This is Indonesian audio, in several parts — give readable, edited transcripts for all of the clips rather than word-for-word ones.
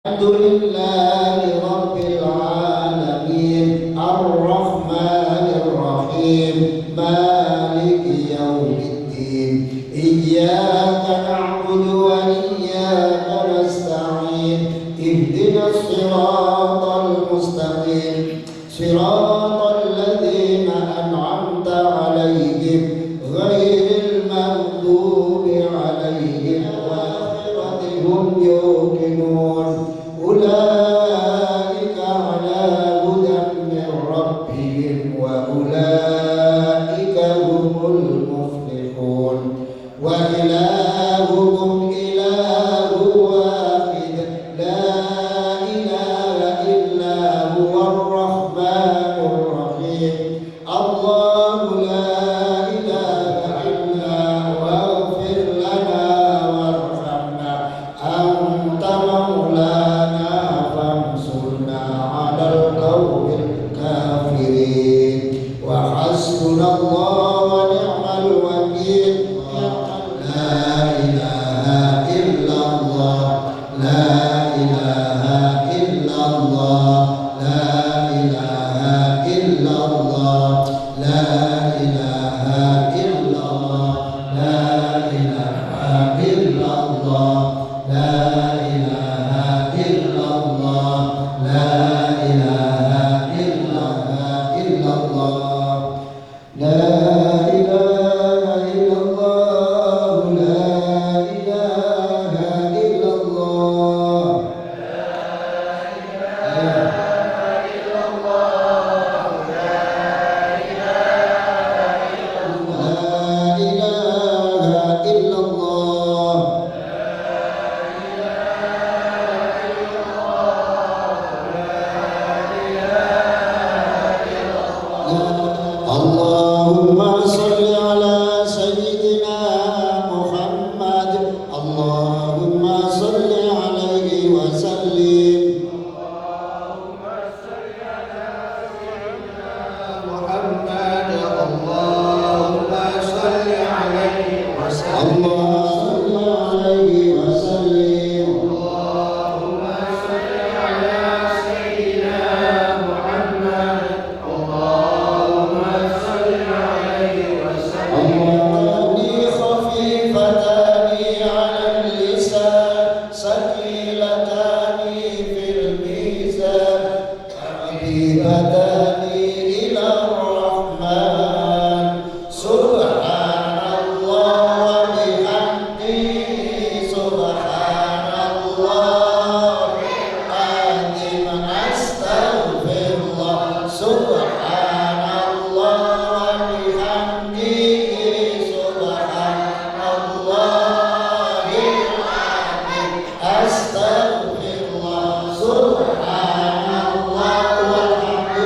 الحمد لله رب العالمين الرحمن الرحيم مالك يوم الدين إياك نعبد وإياك نستعين اهدنا الصراط المستقيم صراط الذين أنعمت عليهم غير المغضوب عليهم والآخرة هم يوقنون أولئك على هدى من ربهم وأولئك هم المفلحون وإلهكم إله واحد لا إله إلا هو الرحمن الرحيم الله لا إله إلا هو اغفر لنا وارحمنا أنت مولانا فانصرنا على القوم الكافرين وحسبنا الله ونعم الوكيل لا إله إلا الله لا إله إلا الله لا إله إلا الله لا إله إلا الله لا إله إلا الله لا إله إلا الله لا إله إلا الله لا إله إلا الله لا إله إلا الله لا إله إلا الله اللهم صل على سيدنا محمد اللهم صل عليه وسلم محمد اللهم صل عليه وسلم اللهم صل عليه وسلم اللهم صل على سيدنا محمد اللهم صل عليه وسلم أمراني خفيفتان على اللسان ثقيلتان في الميزان حبيبتان إلى الرحمن سبحان الله وبحمده سبحان الله العظيم أستغفر الله سبحان الله وبحمده سبحان الله العظيم أستغفر الله سبحان الله والحمد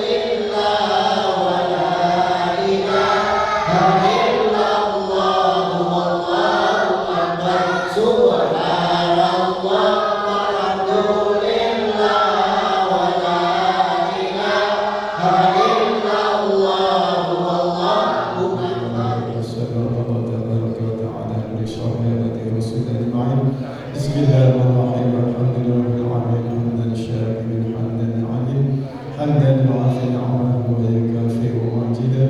لله ولا إله إلا الله والله أكبر سبحان الله والحمد لله ولا إله إلا الله والله أكبر بسم الله الرحمن الرحيم الحمد لله رب العالمين حمدا شاكرا حمدا عليم حمدا يعافي نعمه ويكافئ مجيدا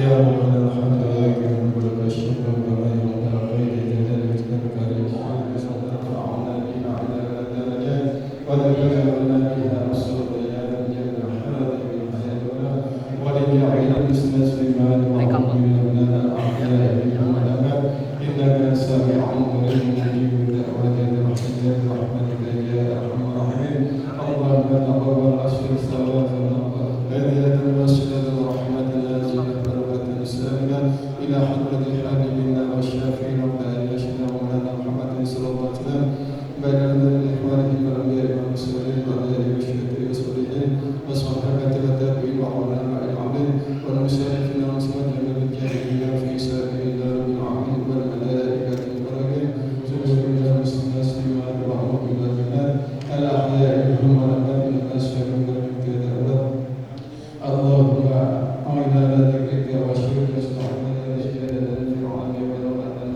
يا ربنا الحمد لك ولك الشكر كما يرضى غير جلال وجهك الكريم بصدق عنا بنا على الدرجات وذكرنا بها رسول يا الجنة حرد من حياتنا ولجعل الاسم سليمان وعظيم لنا الاحياء منهم الامام انك سميع قريب مجيب الدعوات برحمتك برحمتك يا ارحم الراحمين اللهم تقبل اشهر الصلاه هديه المسجد ورحمه نازله بركه اسلامنا الى حضره حبيبنا والشافي ربنا يشهد مولانا محمد صلى الله عليه وسلم بين الاخوان والانبياء والمرسلين والانبياء والشهداء والصالحين وصحبه التابعين وعلماء العاملين والمشاركين ومسلمين بالجاهليه في سائر دار العالمين والملائكه والملائكه سبحان المسلمين وعلماء البلاد الاحياء منهم والاموات الناس من ذلك اللهم أعنا على ذكرك وشكرك واستعنا على شهادة العالمين ولو أن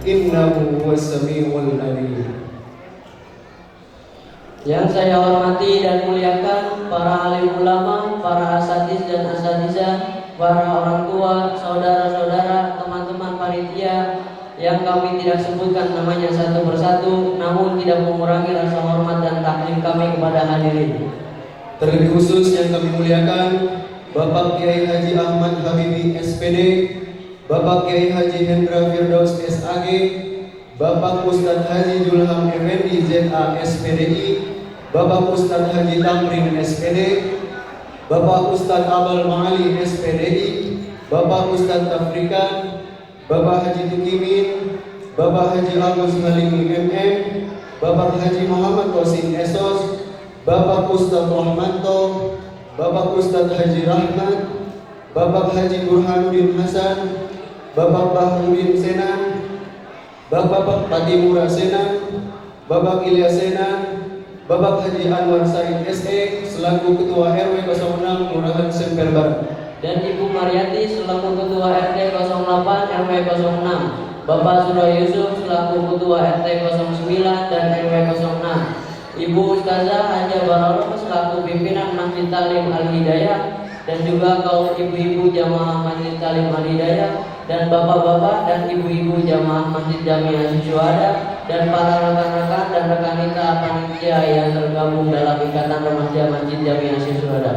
innahu huwas samiul alim. Yang saya hormati dan muliakan para alim ulama, para asatiz dan asatizah, para orang tua, saudara-saudara, teman-teman panitia yang kami tidak sebutkan namanya satu persatu, namun tidak mengurangi rasa hormat dan taklim kami kepada hadirin. Terlebih khusus yang kami muliakan Bapak Kiai Haji Ahmad Habibi SPD, Bapak Kiai Haji Hendra Firdaus SAG, Bapak Ustadz Haji Julham Effendi ZA SPDI, Bapak Ustadz Haji Tamrin SPD, Bapak Ustadz Abal Ma'ali SPDI, Bapak Ustadz Tafrikan, Bapak Haji Tukimin, Bapak Haji Agus Halimi MM, Bapak Haji Muhammad Qasim Esos, Bapak Ustadz Rahmanto, Bapak Ustadz Haji Rahmat, Bapak Haji Burhanuddin Hasan, Bapak Bahrudin Senan, Bapak Patimura Senan, Bapak Ilyas Senan, Bapak Haji Anwar Said SE selaku Ketua RW 06 Kelurahan Semper Barat, dan Ibu Mariati selaku Ketua RT 08 RW 06, Bapak Surya Yusuf selaku Ketua RT 09 dan RW 06, Ibu Ustazah Haja Baroro selaku pimpinan Masjid Talim Al-Hidayah, dan juga kaum ibu-ibu jamaah Masjid Talim Al-Hidayah, dan bapak-bapak dan ibu-ibu jamaah Masjid Jamiah Syuhada, dan para rekan-rekan dan rekanita panitia yang tergabung dalam Ikatan Remaja Masjid Jamiah Syuhada.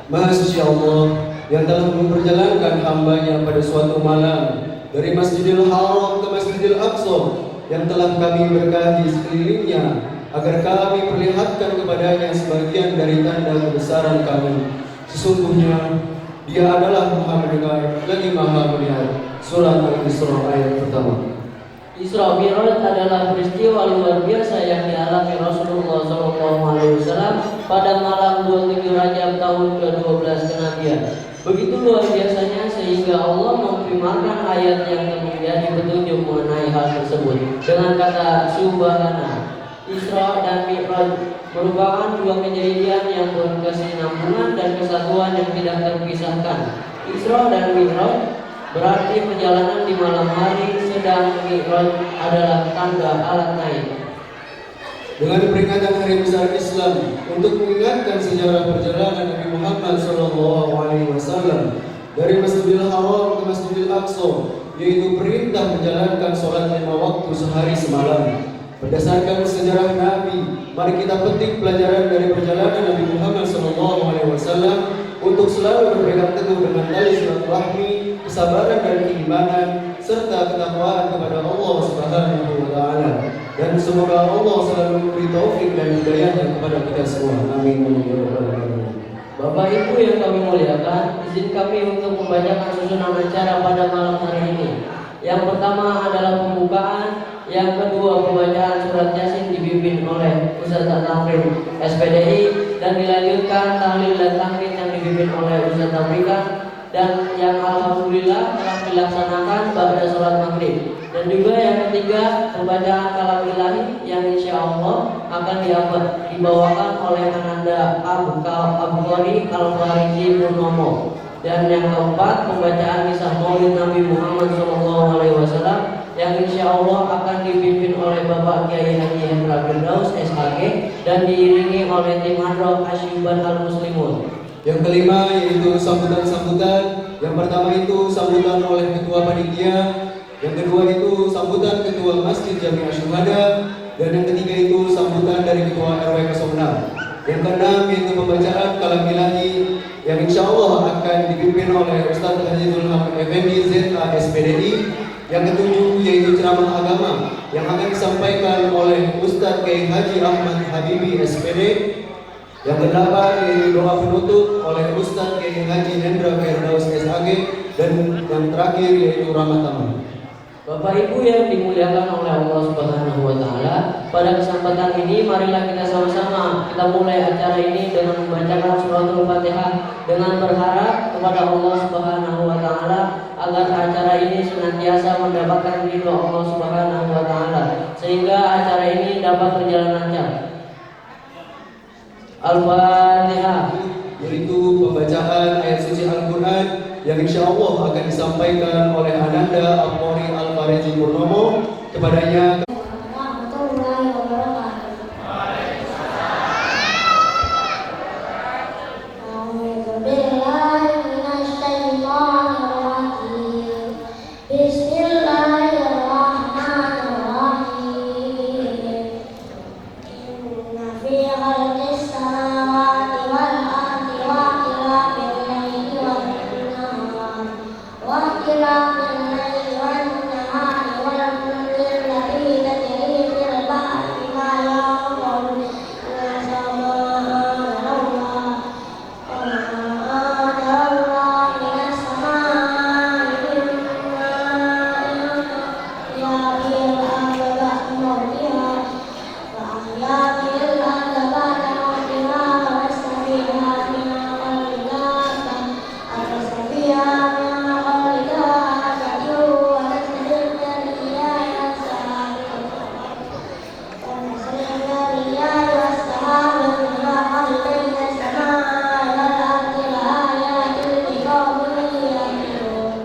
Maha Suci Allah yang telah memperjalankan hambanya pada suatu malam dari Masjidil Haram ke Masjidil Aqsa, yang telah kami berkahi sekelilingnya agar kami perlihatkan kepadanya sebagian dari tanda kebesaran kami. Sesungguhnya Dia adalah Maha Mendengar lagi Maha Melihat. Surat Al-Isra ayat pertama. Isra Mi'raj adalah peristiwa luar biasa yang dialami Rasulullah SAW pada malam 27 Rajab tahun ke-12 kenabian. Begitu luar biasanya sehingga Allah memprimarkan ayat yang menjadi petunjuk mengenai hal tersebut dengan kata Subhana. Isra dan Mi'raj merupakan dua kejadian yang berkesinambungan dan kesatuan yang tidak terpisahkan. Isra dan Mi'raj berarti perjalanan di malam hari, sedang Mi'raj adalah tanda alat naik. Dengan peringatan Hari Besar Islam untuk mengingatkan sejarah perjalanan Nabi Muhammad SAW dari Masjidil Haram ke Masjidil Aqsa, yaitu perintah menjalankan sholat 5 waktu sehari semalam. Berdasarkan sejarah Nabi, mari kita petik pelajaran dari perjalanan Nabi Muhammad SAW untuk selalu berpegang teguh dengan tali silaturahmi, kesabaran dan keimanan, serta ketakwaan kepada Allah Subhanahu wa Ta'ala. Dan semoga Allah selalu memberi taufik dan hidayahnya kepada kita semua. Amin. Bapak Ibu yang kami muliakan, izin kami untuk membacakan susunan acara pada malam hari ini. Yang pertama adalah pembukaan, yang kedua pembacaan surat Yasin dipimpin oleh Ustaz Tamrin SPDI, dan dilanjutkan tahlil dan tahmid yang dipimpin oleh Ustaz Tafrikan, dan yang alhamdulillah telah dilaksanakan pada sholat maghrib. Dan juga yang ketiga pembacaan kalam ilahi yang insya Allah akan dibawakan oleh Ananda Abkhari Al-Fariji Purnomo. Dan yang keempat pembacaan kisah Maulid Nabi Muhammad SAW yang insya Allah akan dipimpin oleh Bapak Kiai Haji Hendra Firdaus SAG dan diiringi oleh tim Hadroh Asyuban Al-Muslimun. Yang kelima yaitu sambutan-sambutan. Yang pertama itu sambutan oleh Ketua Panitia, yang kedua itu sambutan Ketua Masjid Jamiah Syuhada, dan yang ketiga itu sambutan dari Ketua RW 06. Yang keenam yaitu pembacaan kalam ilahi yang insya Allah akan dipimpin oleh Ustadz Haji Julham Effendi ZA SPDI. Yang ketujuh yaitu ceramah agama yang akan disampaikan oleh Ustadz Kiai Haji Ahmad Habibi SPD. Yang kedelapan yaitu doa penutup oleh Ustadz Kiai Haji Hendra Firdaus SAG, dan yang terakhir yaitu Ramadan. Bapak Ibu yang dimuliakan oleh Allah Subhanahu wa Ta'ala, pada kesempatan ini marilah kita sama-sama kita mulai acara ini dengan membacakan suratul Fatihah, dengan berharap kepada Allah Subhanahu wa Ta'ala agar acara ini senantiasa mendapatkan ridho Allah Subhanahu wa Ta'ala sehingga acara ini dapat berjalan lancar. Al-Fatihah, yaitu pembacaan ayat suci Al-Quran yang insya Allah akan disampaikan oleh Ananda Abkhari Al-Fariji Purnomo. kepadanya. warahmatullahi wabarakatuh. A'udzu billahi minasy syaithanir rajim. Bismillahirrahmanirrahim. Inna fi khalqis samawati wal ardi wa ikhtilafil laili wan nahar wa ikhtilafil laili wan nahar wal fulki allati tajri fil bahri bima yanfa'u an-nasa wa ma anzala Allah minas samaa'i min ma'in yahil abada mawdiha فأحيا به الأرض بعد موتها وبث فيها من كل دابة وتصريف الرياح والسحاب المسخر بين السماء والأرض لآيات لقوم يعقلون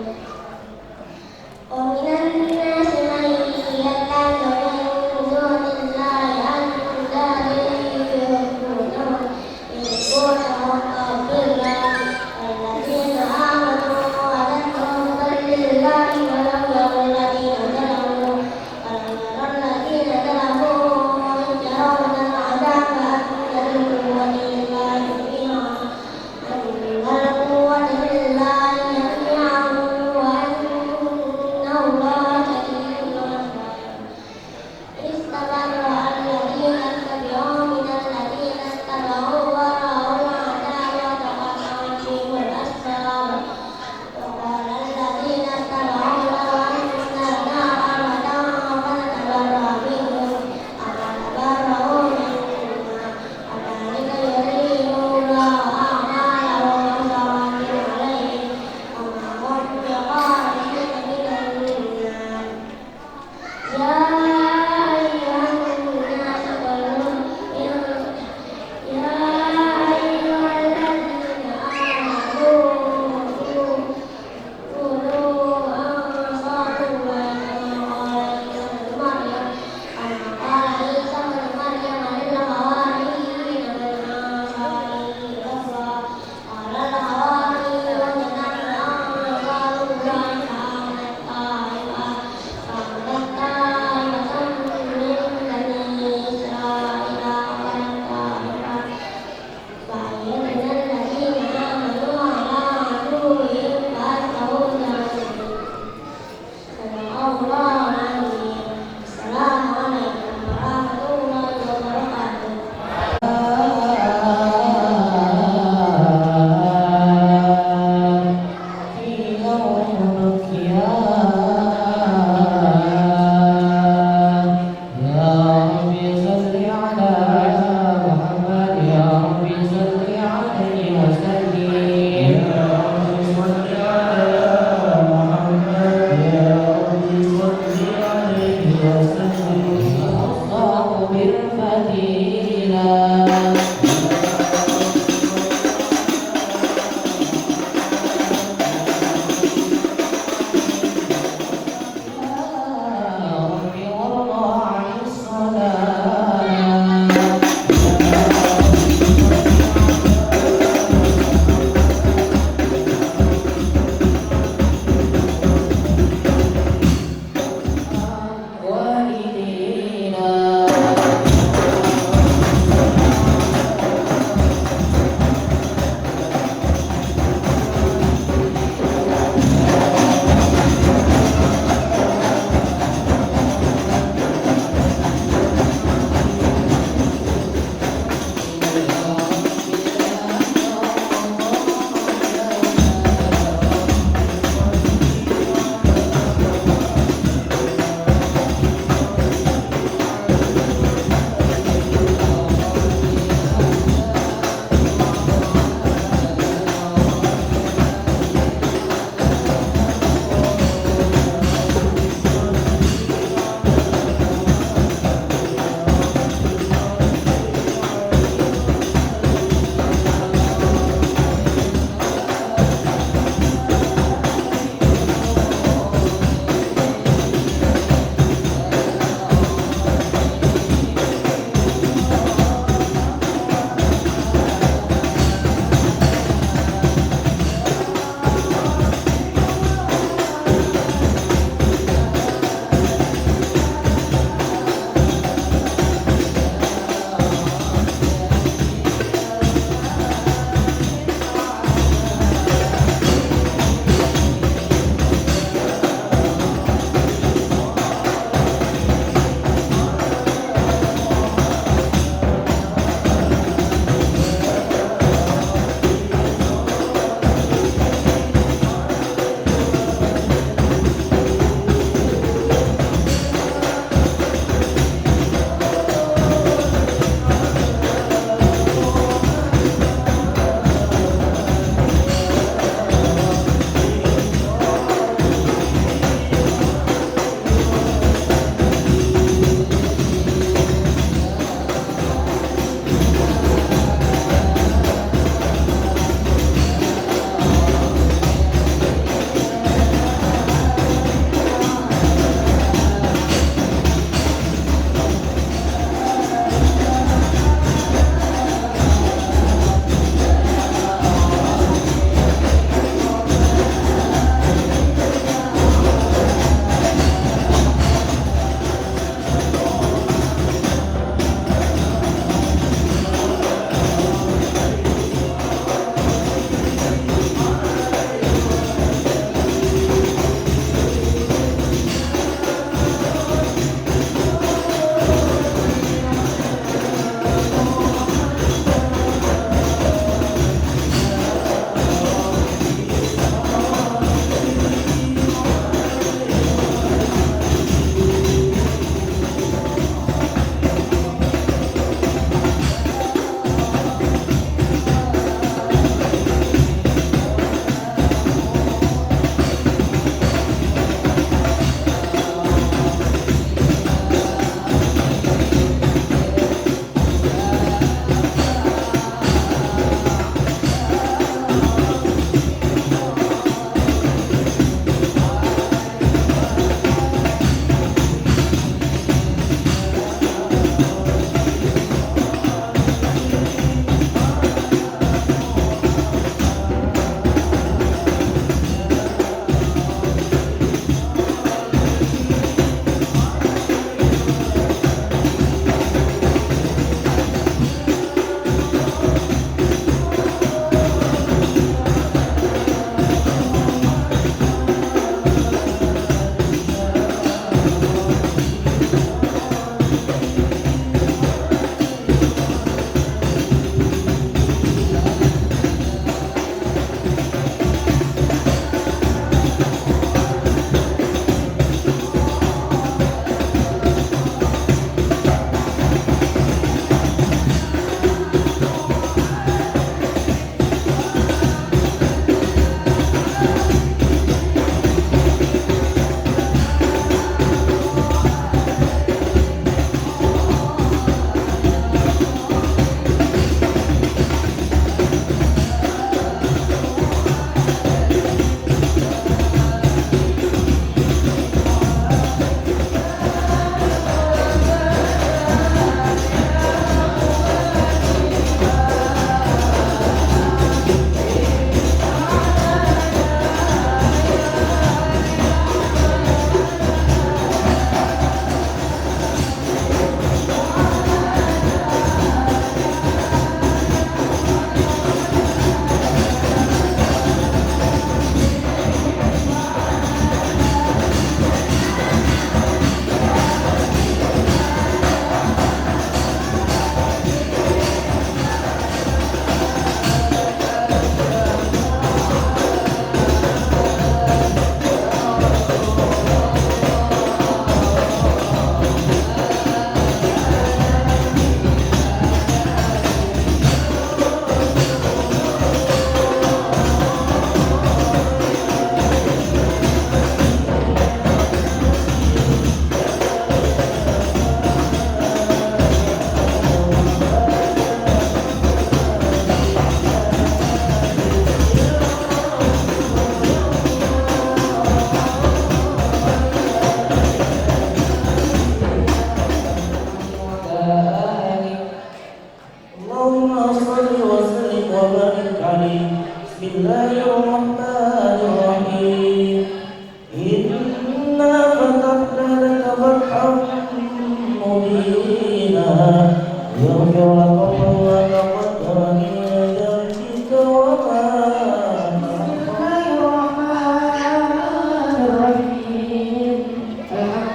ومن الناس من يتخذ من دون الله أندادا يحبونهم كحب الله الذين آمنوا وزادهم بالله ولم يروا الذين ظلموا يرون العذاب أن القوة لله جميعا وأن الله شديد العقاب. استبرأ الذين اتبعوا من الذين اتبعوا ورأوا العذاب وتقطعت بهم الأسباب وقال الذين اتبعوا لو أن لنا كرة فنتبرأ منهم كما تبرأوا منا كذلك يريهم الله أعمالهم وسواء عليهم وما هم بخارجين من النار. يا أيها الناس قولوا يا أيها الذين آمنوا قولوا أنصار الله كما قال عيسى ابن مريم للحواريين من أنصاري إلى الله قال الحواريون نحن أنصار الله فآمنت طائفة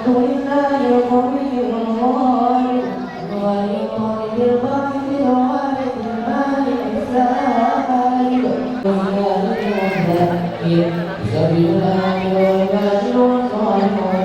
لله القوي الغالب الغالب الباقي الوارث المالك السائل سبيل الله والباطل والصالحون.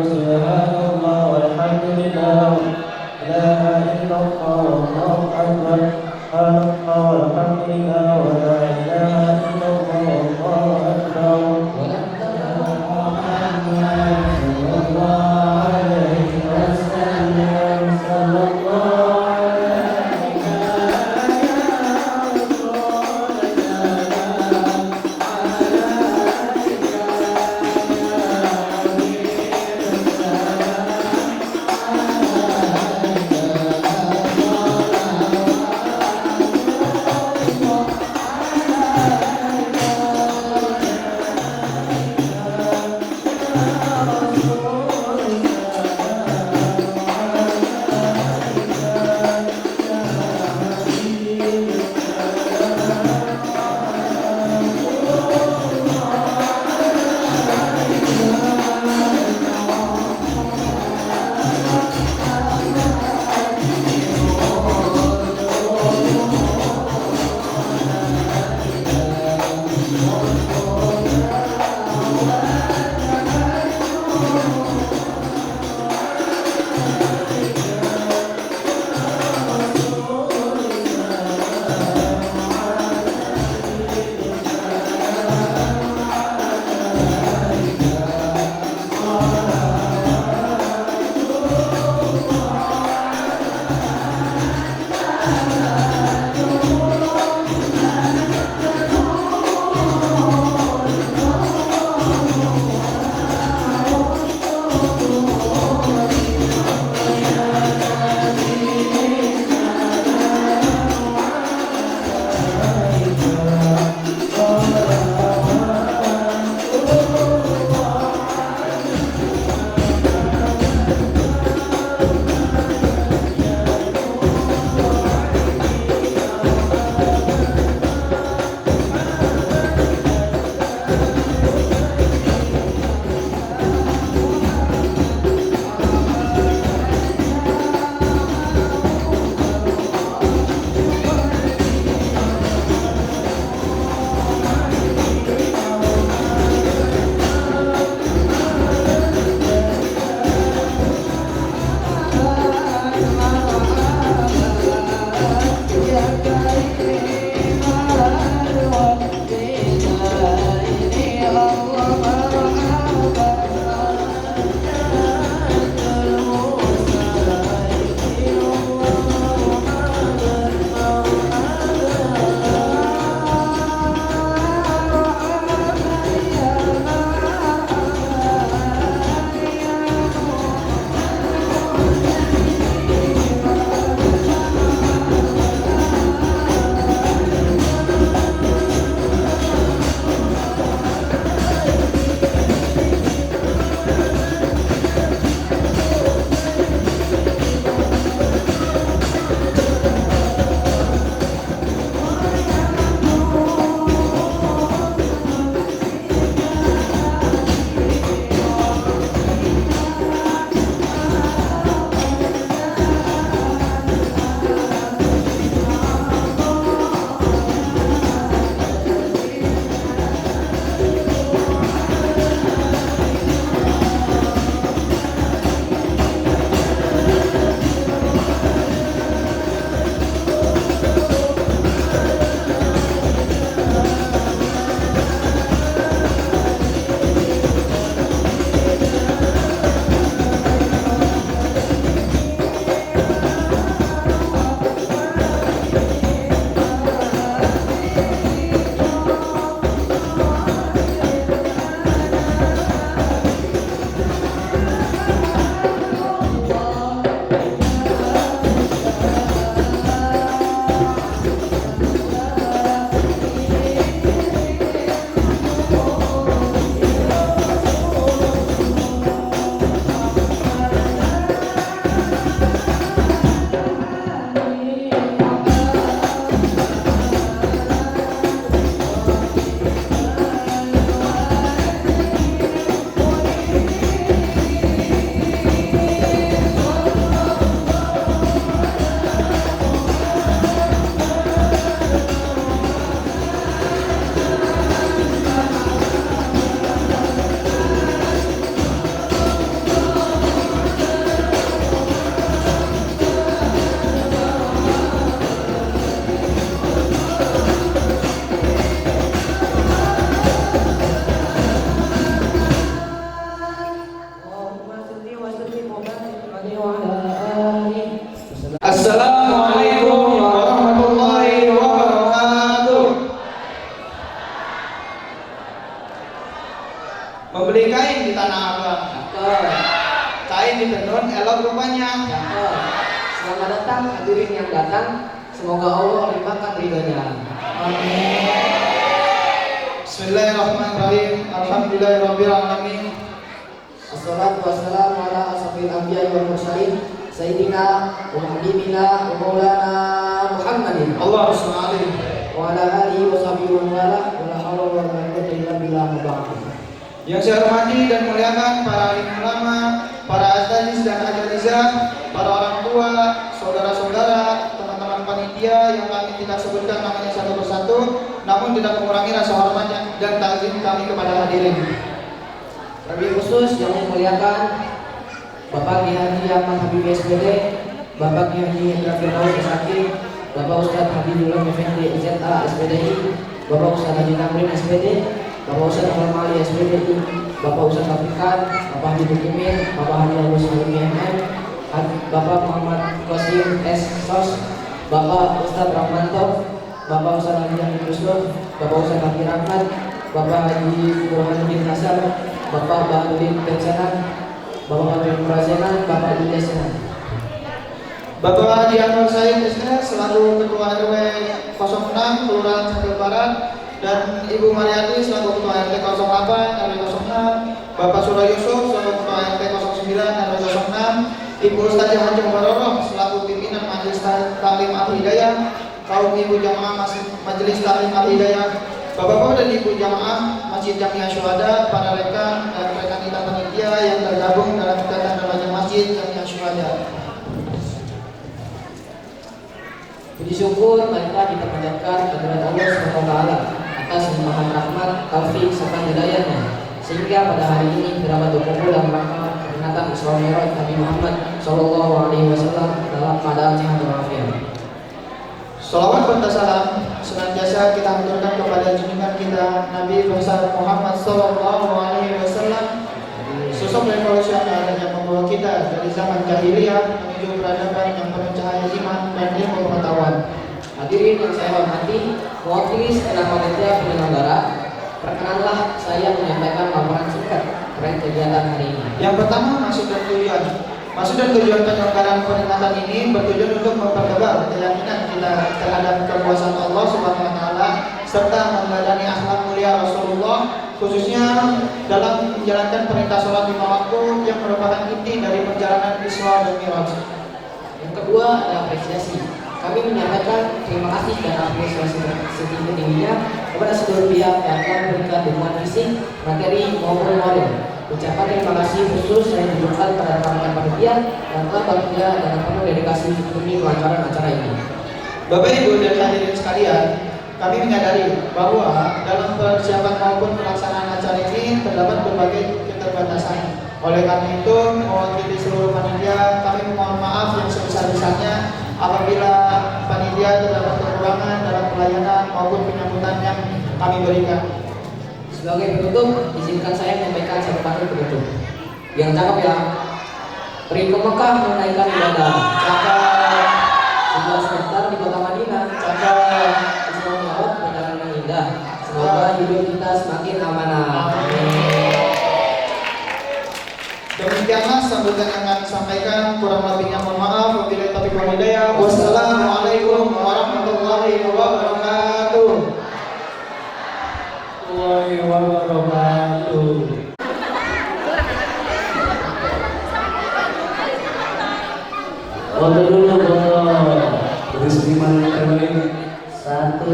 subhanallah walhamdulillah la ilaha illallah wallahu akbar subhanallah walhamdulillah wa la ilaha illallah wallahu akbar. Kain ditenun elok rupanya. Cakep. Selamat datang hadirin yang datang. Semoga Allah limpahkan ridhonya. Amin. Bismillahirrahmanirrahim. Alhamdulillahirabbil alamin. Wassalatu wassalamu ala asrofil anbiya'i wal mursalin sayyidina wa habibina wa maulana Muhammadin Allahumma shalli wa ala alihi wa sahbihi wa wala wa la haula wa la quwwata illa billah wa ba'du. Yang saya hormati dan muliakan para alim ulama, para asatidz dan ajalizah, para orang tua, saudara-saudara, teman-teman panitia yang kami tidak sebutkan namanya satu persatu, namun tidak mengurangi rasa hormat dan takzim kami kepada hadirin. Lebih khusus yang memuliakan Bapak Kiai Haji Ahmad Habib SPD, Bapak Kiai Haji Hendra Firdaus SAG, Bapak Ustadz Habibullah Effendi ZA SPDI, Bapak Ustadz Haji Tamrin SPD, Bapak Ustadz Ahmad Mali SPDI, Bapak Ustadz Afikan, Bapak Haji Bukimin, Bapak Haji Agus Halim MM, Bapak Muhammad Qasim S. Sos, Bapak Ustadz Rahmanto, Bapak Ustadz Haji Hamid Yusuf, Bapak Ustadz Haji Rahmat, Bapak Haji Burhanuddin Hasan, Bapak Baharudin Pensenan, Bapak Baharudin Prasenan, Bapak Adil Senan. Bapak Haji Anwar Said SK selaku Ketua RW 06 Kelurahan Sanggel Barat, dan Ibu Mariati selaku Ketua RT 08 RW 06, Bapak Surah Yusuf selaku Ketua RT 09 RW 06, Ibu Ustazah Haji Mubaroroh selaku pimpinan Majelis Taklim Al-Hidayah, kaum Ibu Jamaah Majelis Taklim Al-Hidayah, Bapak-bapak dan Ibu Jamaah Masjid Jamiah Syuhada, para rekan dan rekan kita panitia yang tergabung dalam ikatan remaja Masjid Jamiah Syuhada. Puji syukur marilah kita panjatkan kehadirat Allah SWT atas limpahan rahmat, taufik serta hidayahnya, sehingga pada hari ini terdapat berkumpul dalam rangka peringatan Isra Mi'raj Nabi Muhammad SAW dalam keadaan sehat walafiat. Salawat serta salam senantiasa kita haturkan kepada junjungan kita Nabi besar Muhammad SAW, sosok revolusioner yang membawa kita dari zaman jahiliyah menuju peradaban yang penuh cahaya iman dan ilmu pengetahuan. Hadirin yang saya hormati, mewakili segenap panitia penyelenggara, perkenanlah saya menyampaikan laporan singkat terkait kegiatan hari ini. Yang pertama, maksud dan tujuan. Maksud dan tujuan penyelenggaraan peringatan ini bertujuan untuk mempertebal keyakinan kita terhadap kekuasaan Allah Subhanahu wa taala serta meneladani akhlak mulia Rasulullah, khususnya dalam menjalankan perintah sholat 5 waktu yang merupakan inti dari perjalanan Isra dan Mi'raj. Yang kedua adalah apresiasi. Kami menyampaikan terima kasih dan apresiasi setinggi-tingginya kepada seluruh pihak yang telah memberikan dukungan fisik, materi maupun moral. Ucapan terima kasih khusus saya diberikan pada rekan-rekan panitia yang telah bekerja dengan penuh dedikasi demi kelancaran acara ini. Bapak Ibu dan hadirin sekalian, kami menyadari bahwa dalam persiapan maupun pelaksanaan acara ini terdapat berbagai keterbatasan. Oleh karena itu, mewakili seluruh panitia, kami mohon maaf yang sebesar-besarnya apabila panitia terdapat kekurangan dalam pelayanan maupun penyambutan yang kami berikan. Sebagai penutup, izinkan saya menyampaikan satu pantun penutup yang cakep ya. Pergi ke Mekah menunaikan ibadah, Cakap, tinggal sebentar di kota Madinah, cakap. Isra Mi'raj perjalanan yang indah. Semoga hidup kita semakin amanah. Demikianlah sambutan yang kami sampaikan. Kurang lebihnya mohon maaf. Wabillahi taufiq wal hidayah. Wassalamualaikum warahmatullahi wabarakatuh. Foto dulu bos. Terus gimana yang terbaik? 1,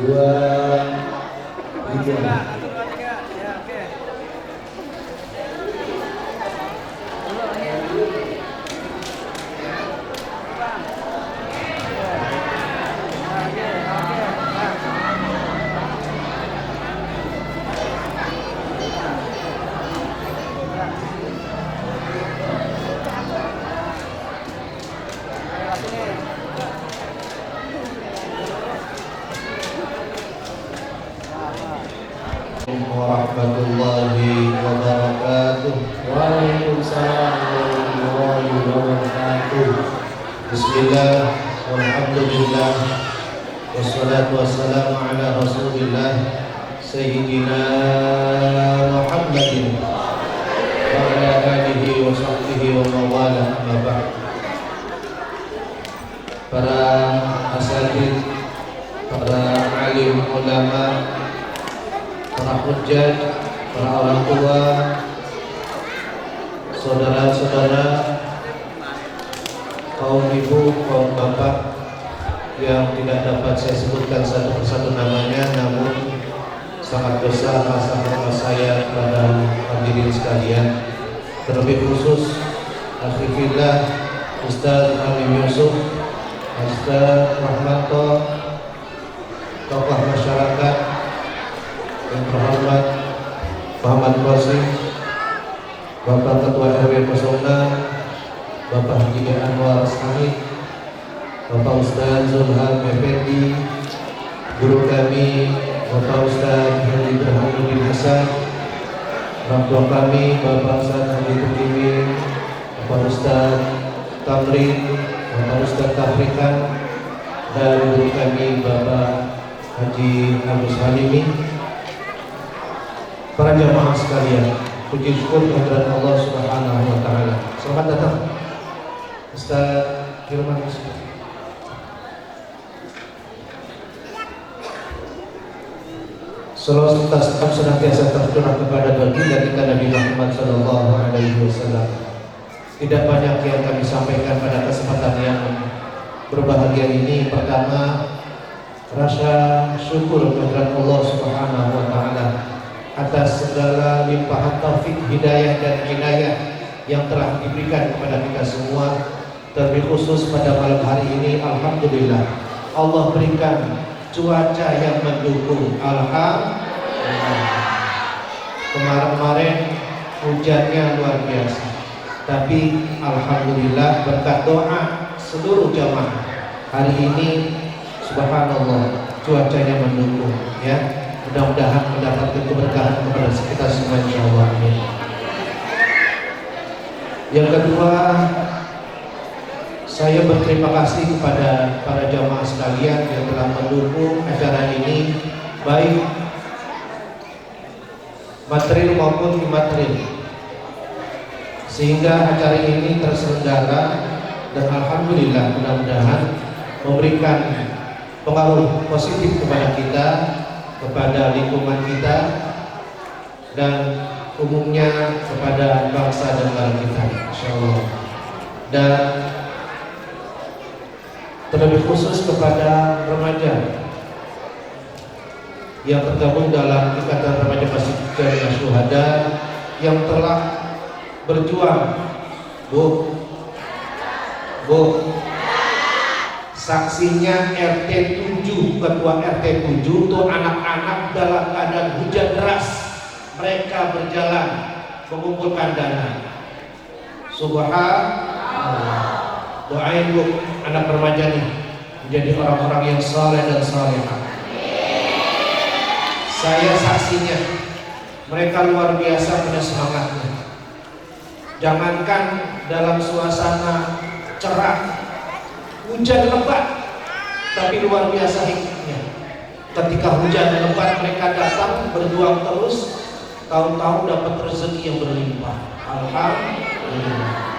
2, 3. warahmatullahi wabarakatuh. Waalaikumsalam warahmatullahi wabarakatuh. Bismillah, walhamdulillah, wassalatu wassalamu ala rasulillah Sayyidina Muhammadin para orang tua, saudara-saudara, kaum ibu, kaum bapak yang tidak dapat saya sebutkan satu persatu namanya, namun sangat besar rasa hormat saya kepada hadirin sekalian, terlebih khusus Alhamdulillah Ustaz Amin Yusuf, Ustaz Rahmanto, tokoh masyarakat yang terhormat Muhammad Qasim, Bapak Ketua RW 06, Bapak Haji Anwar Hamid, Bapak Ustaz Zulham Effendi, guru kami Bapak Ustaz Haji Burhanuddin Hasan, orang tua kami Bapak Ustaz Haji Tukimin, Bapak Ustaz Tamrin, Bapak Ustaz Tafrikan, dan guru kami Bapak Haji Agus Halimi. Para jamaah sekalian, puji syukur kehadirat Allah Subhanahu wa taala. Selamat datang Ustaz Firman. Salawat serta senantiasa tercurah kepada baginda kita Nabi Muhammad sallallahu alaihi wasallam. Tidak banyak yang kami sampaikan pada kesempatan yang berbahagia ini. Pertama, rasa syukur kehadirat Allah Subhanahu wa taala atas segala limpahan taufik, hidayah dan inayah yang telah diberikan kepada kita semua. Terlebih khusus pada malam hari ini, alhamdulillah Allah berikan cuaca yang mendukung. Alhamdulillah. Kemarin-kemarin hujannya luar biasa, tapi alhamdulillah berkat doa seluruh jamaah hari ini subhanallah cuacanya mendukung ya. Mudah-mudahan mendapatkan keberkahan kepada kita semua insyaallah. Yang kedua, saya berterima kasih kepada para jamaah sekalian yang telah mendukung acara ini, baik material maupun imaterial, sehingga acara ini terselenggara dan alhamdulillah mudah-mudahan memberikan pengaruh positif kepada kita, kepada lingkungan kita, dan umumnya kepada bangsa dan negara kita insyaallah. Dan terlebih khusus kepada remaja yang tergabung dalam Ikatan Remaja Masjid Jamiah Syuhada yang telah berjuang. Bu, saksinya RT 7, ketua RT 7 untuk anak-anak dalam keadaan hujan deras, mereka berjalan mengumpulkan dana. Subhanallah. Doain bu, anak remaja nih menjadi orang-orang yang saleh dan salehah. Saya saksinya, mereka luar biasa punya semangatnya. Jangankan dalam suasana cerah, hujan lebat, tapi luar biasa hikmahnya. Ketika hujan lebat mereka datang berjuang terus, tahu-tahu dapat rezeki yang berlimpah. Alhamdulillah.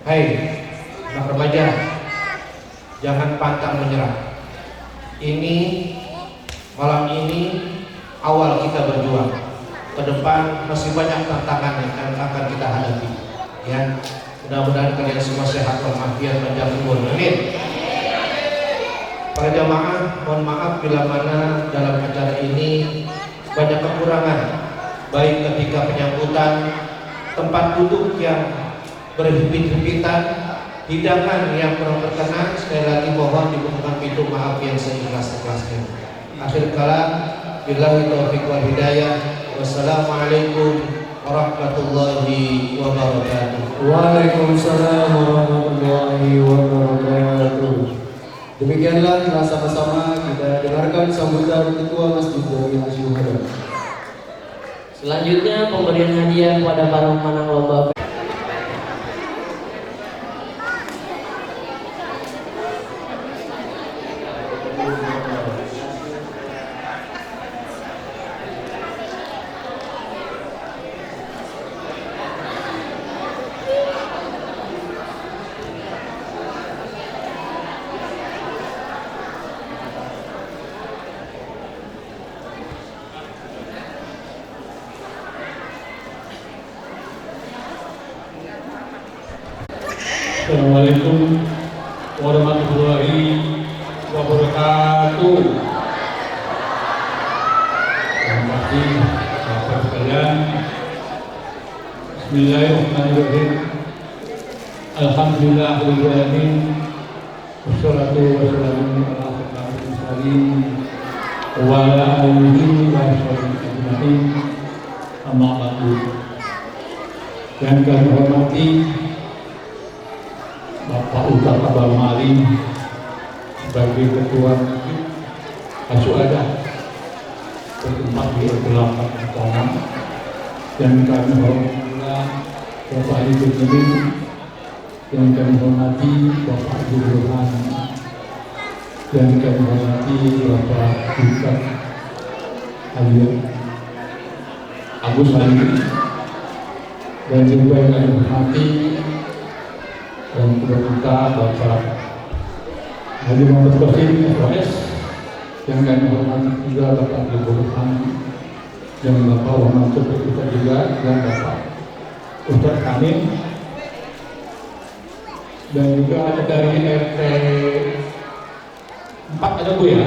Hai anak remaja, jangan pantang menyerah. Ini malam ini awal kita berjuang. Ke depan masih banyak tantangan yang akan kita hadapi. Ya, mudah-mudahan kalian semua sehat walafiat, panjang umur. Amin. Para jamaah, mohon maaf bila mana dalam acara ini banyak kekurangan, baik ketika penyambutan, tempat duduk yang berhimpit-himpitan, hidangan yang kurang berkenan. Sekali lagi mohon dibukakan pintu maaf yang seikhlas-ikhlasnya. Akhir kalam, billahi taufiq wal hidayah. Wassalamualaikum warahmatullahi wabarakatuh. Waalaikumsalam warahmatullahi wabarakatuh. Demikianlah telah sama-sama kita dengarkan sambutan Ketua Masjid Jamiah Syuhada. Selanjutnya pemberian hadiah kepada para pemenang lomba. Assalamualaikum warahmatullahi wabarakatuh. Terima kasih Bapak sekalian. Bismillahirrahmanirrahim. Alhamdulillahirabbil alamin. Wassalatu wassalamu ala asyrofil mursalin wa ala alihi wa sahbihi ajmain. Amma ba'du. Yang kami hormati Bapak Ustaz Abang Mali sebagai Ketua Asuada bertempat di Delapan Tanah, yang kami hormati Bapak Ali Kurniawan, yang kami hormati Bapak Burhan, yang kami hormati Bapak Ustaz Agus Ali, dan juga yang kami hormati dan ketua kita Bapak Haji Muhammad Qasim SOS, yang kami hormati juga Bapak Burhan, yang Bapak Muhammad kita juga, dan Bapak Ustaz Kamil, dan juga ada dari RT 4 ada Bu ya,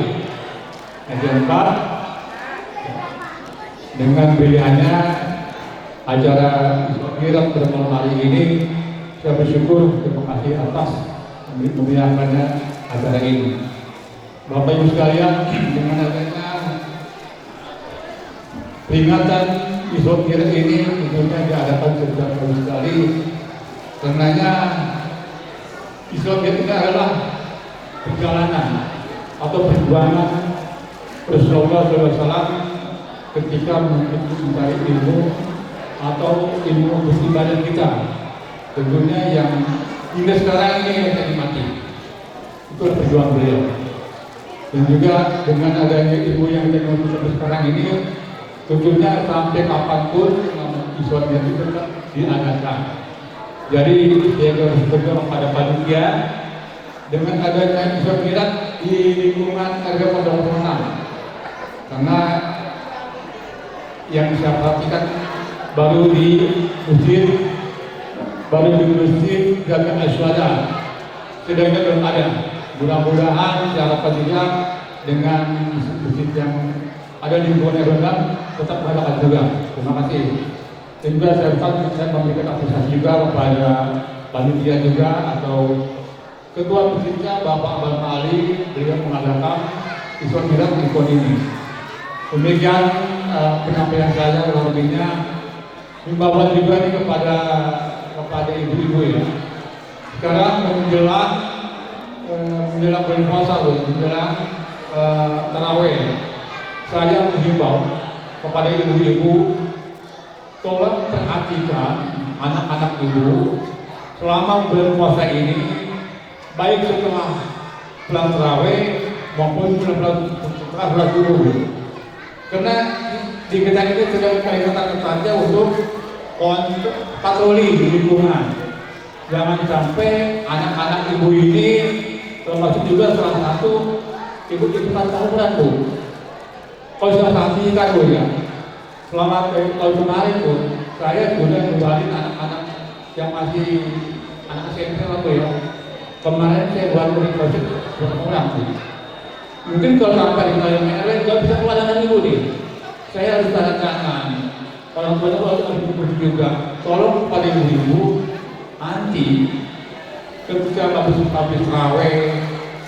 RT 4 dengan pilihannya acara kirap pada malam hari ini. Saya bersyukur, terima kasih atas memeriahkannya acara ini. Bapak Ibu sekalian, dengan adanya peringatan Isra Mi'raj ini tentunya diadakan setiap tahun sekali. Karenanya Isra Mi'raj ini adalah perjalanan atau perjuangan Rasulullah SAW ketika mencari ilmu atau ilmu beribadah kita. Tentunya yang hingga sekarang ini yang saya mati itu perjuangan beliau. Dan juga dengan adanya ilmu yang teknologi sampai sekarang ini, tentunya sampai kapanpun Isra Mi'raj itu tetap diadakan. Jadi saya harus berdoa pada panitia dengan adanya Isra Mi'raj di lingkungan agama Pondok Pesantren, karena yang saya perhatikan baru di masjid Jami' Asy-Syuhada, sedangkan belum ada. Mudah-mudahan diharapkan juga dengan masjid yang ada di lingkungan Erondang tetap berjalan juga. Terima kasih. Dan juga saya memberikan apresiasi juga kepada panitia juga atau ketua masjidnya Bapak Abang Ali, beliau mengadakan Isra Mi'raj di tahun ini. Demikian penyampaian saya, lebihnya himbauan juga ini kepada ibu-ibu ya. Sekarang menjelang bulan puasa, menjelang tarawih, saya menghimbau kepada ibu-ibu, tolong perhatikan anak-anak ibu selama bulan puasa ini, baik setelah bulan tarawih maupun setelah bulan subuh. Karena di kita ini sedang ketat-ketatnya untuk patroli di lingkungan. Jangan sampai anak-anak ibu ini, termasuk juga salah satu ibu-ibu tawuran Bu. Kalau saya saksikan Bu ya, selama tahun kemarin Bu, saya sudah kembali anak-anak yang masih anak SMP Bu ya. Kemarin saya buat proses berapa orang Bu. Mungkin kalau sampai di wilayah merah nggak bisa keluar dengan ibu nih. Saya harus tanda tangan. Orang tua harus juga. Tolong pada ibu-ibu nanti ketika habis tarawih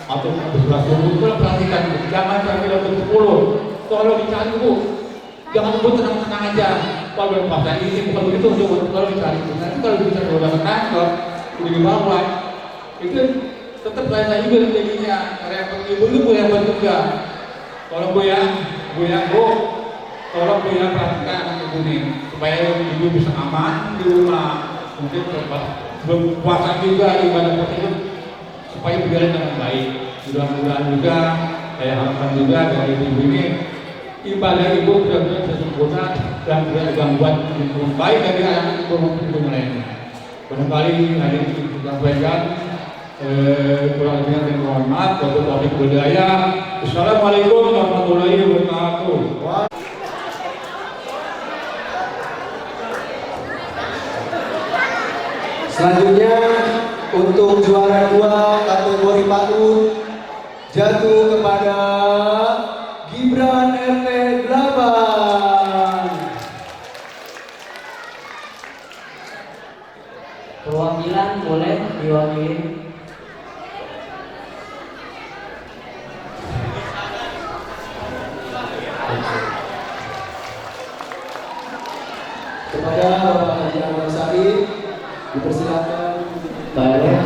atau habis subuh, tolong perhatikan jangan sampai lebih 10. Tolong dicari Bu. Jangan Bu tenang-tenang aja. Kalau puasa ini bukan begitu, kalau dicari. Nanti kalau bisa udah ketangkep, udah dibawa, itu tetap saya juga jadinya repot ibu itu yang juga. Tolong Bu ya, tolong Bu ya perhatikan anak ibu nih supaya ibu bisa aman di rumah. Mungkin sebelum puasa juga ibadah puasa itu supaya berjalan dengan baik. Mudah-mudahan juga saya harapkan juga dari ibu ini ibadah ibu benar-benar sempurna dan tidak ada gangguan baik dari anak ibu maupun ibu lainnya. Barangkali hari ini kita sampaikan. Kurang lebih dan mohon maaf. Wabillahi taufiq. Assalamualaikum warahmatullahi wabarakatuh. Selanjutnya Untuk juara 2 kategori PAUD jatuh kepada Gibran RT 8. Perwakilan boleh diwakili. Kepada Bapak Haji Ahmad Said dipersilakan. Boleh.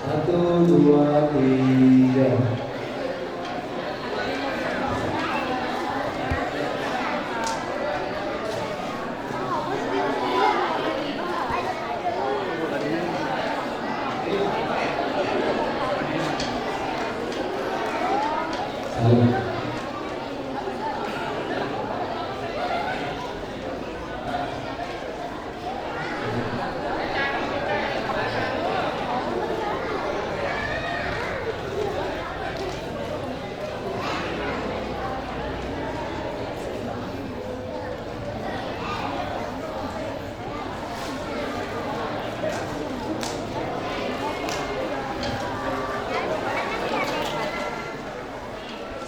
Satu, dua, tiga.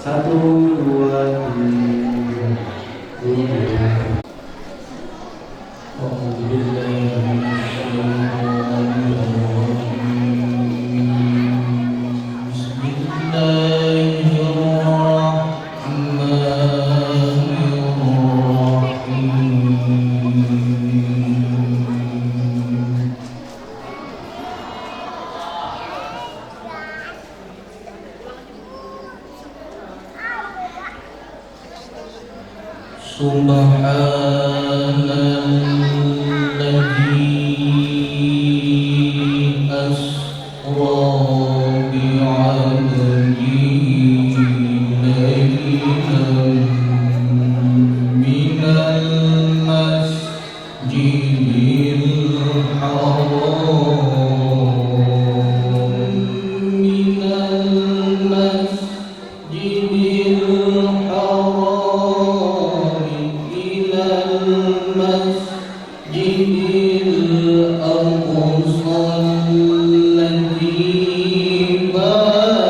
Satu, dua, tiga. Subhanalladzi asra bi'abdihi laylan minal masjidil haram minal masjidil haram ilal masjidil aqsa alladzi barakna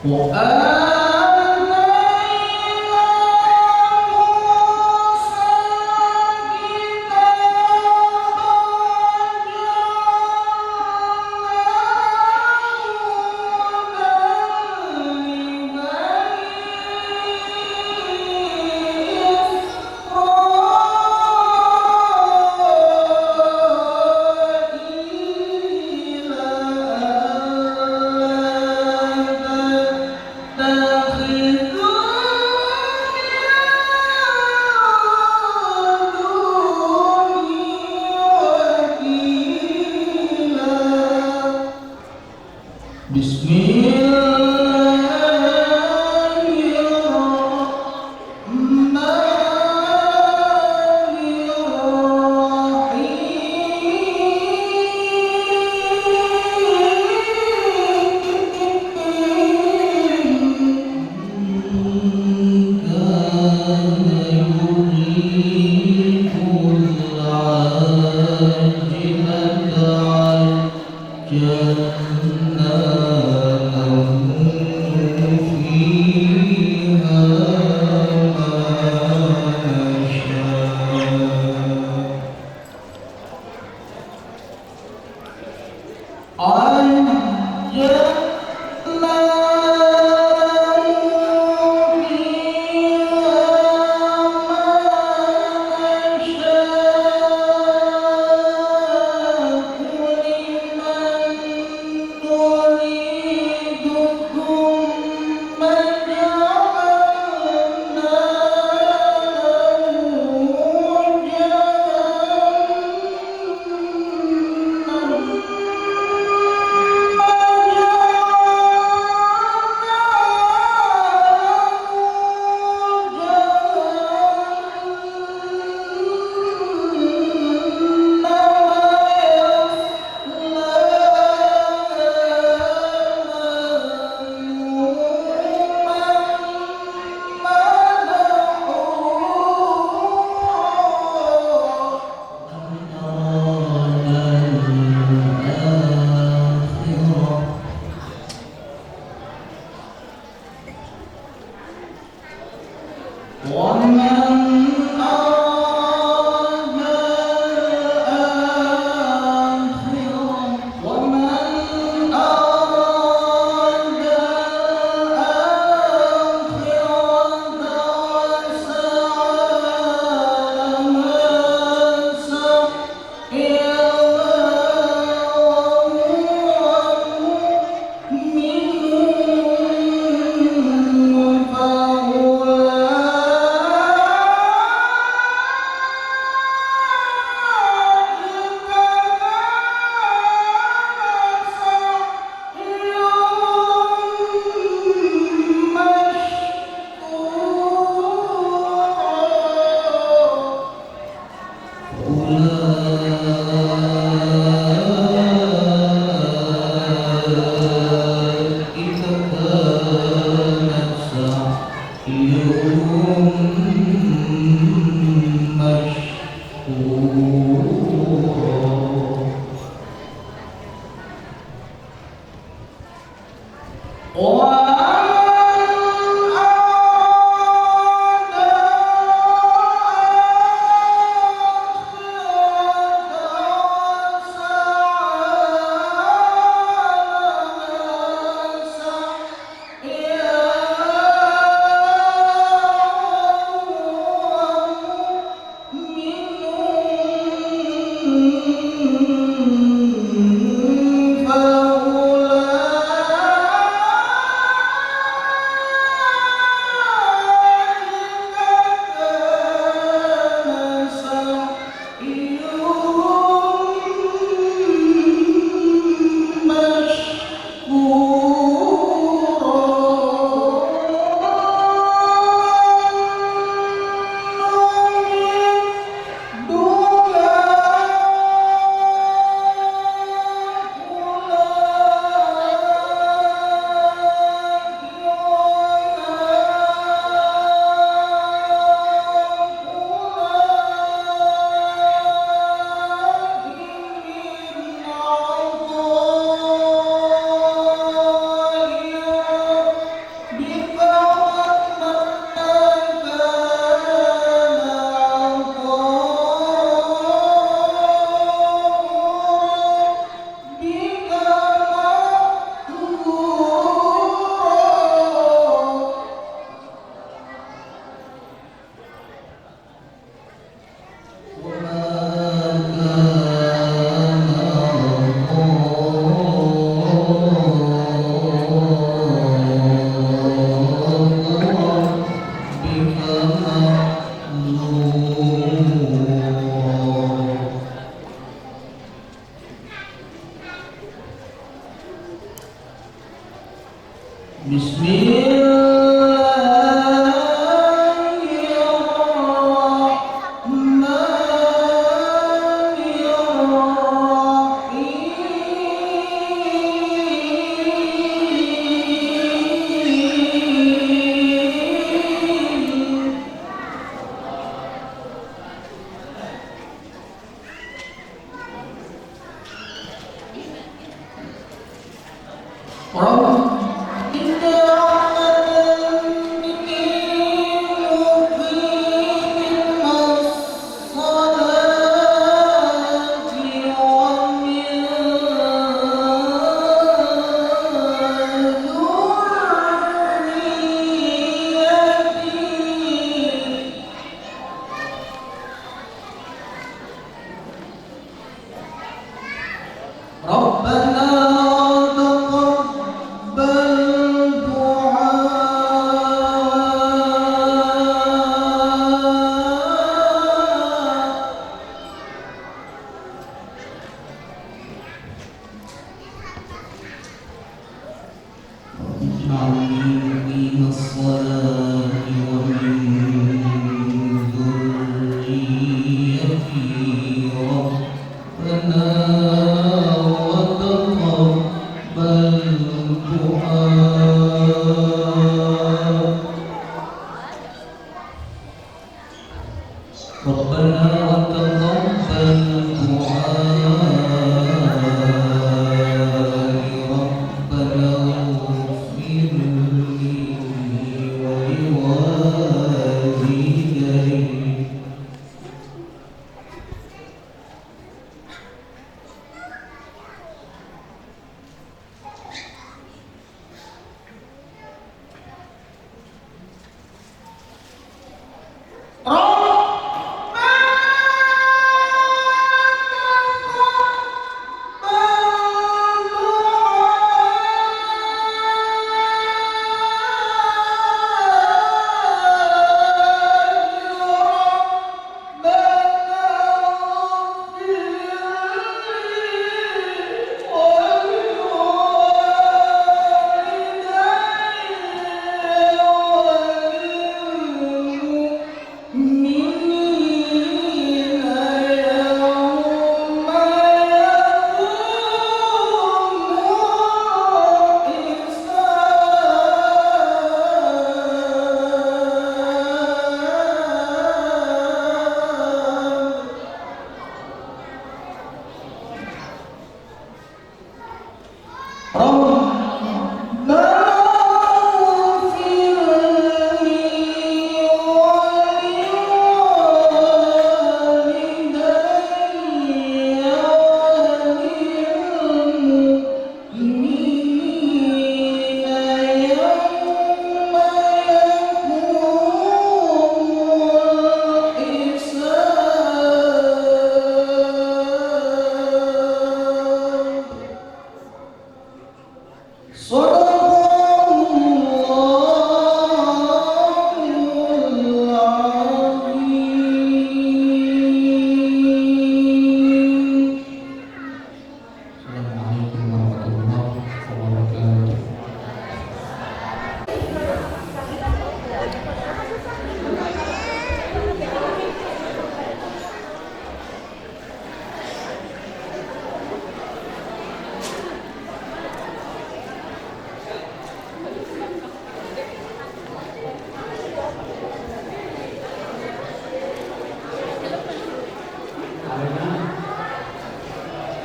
فأولئك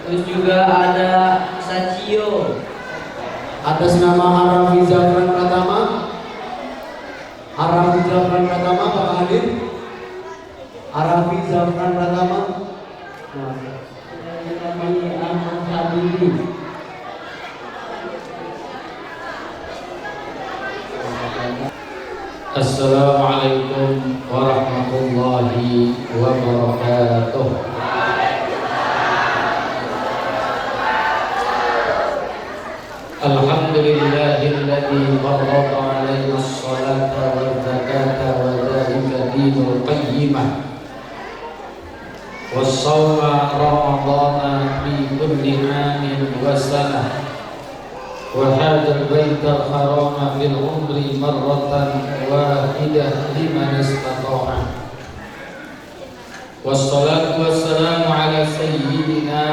Terus juga ada Sacio. Atas nama Arafi Zafran Pratama. Arafi Zafran Pratama, Bapak hadir. Arafi Zafran Pratama. Nah, kami Ahmad Habibi. Assalamualaikum warahmatullahi wabarakatuh. Alhamdulillahilladzi farrada 'alaina as-salata waz zakata wa dzalika dinul qayyimah. والصوم رمضان في كل عام وسنة وهذا البيت الحرام في العمر مرة واحدة لمن استطاع. والصلاة والسلام على سيدنا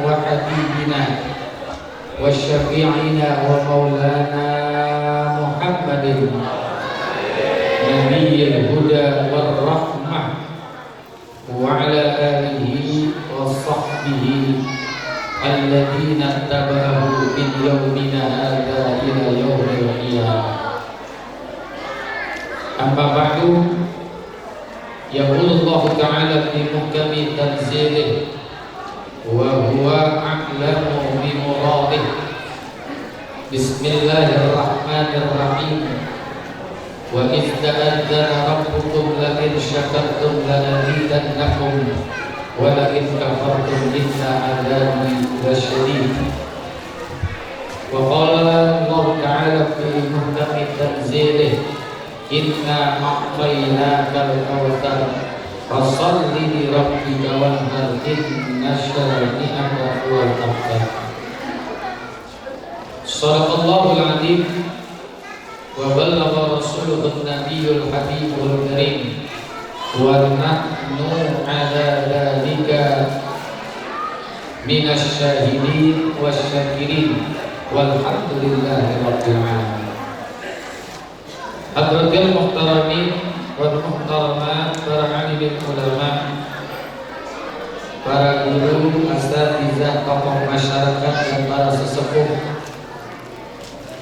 وحبيبنا وشفيعنا ومولانا محمد نبي الهدى والرحمة وعلى آله وصحبه الذين اتبعوه من يومنا هذا إلى يوم القيامة. أما بعد، يقول الله تعالى في محكم تنزيله وهو أعلم بمراده. بسم الله الرحمن الرحيم. وإذ تأذن ربكم لئن شكرتم لأزيدنكم ولئن كفرتم إن عذابي لشديد. وقال الله تعالى في محكم تنزيله إنا أعطيناك الكوثر فصل لربك وانحر إن شانئك هو الأبتر. صدق الله العظيم وبلغ رسوله النبي الحبيب الكريم ونحن على ذلك من الشاهدين والشاكرين والحمد لله رب العالمين. Hadratil muhtaramin wal muhtaramat, para alim ulama, para guru, asatizah, tokoh masyarakat dan para sesepuh,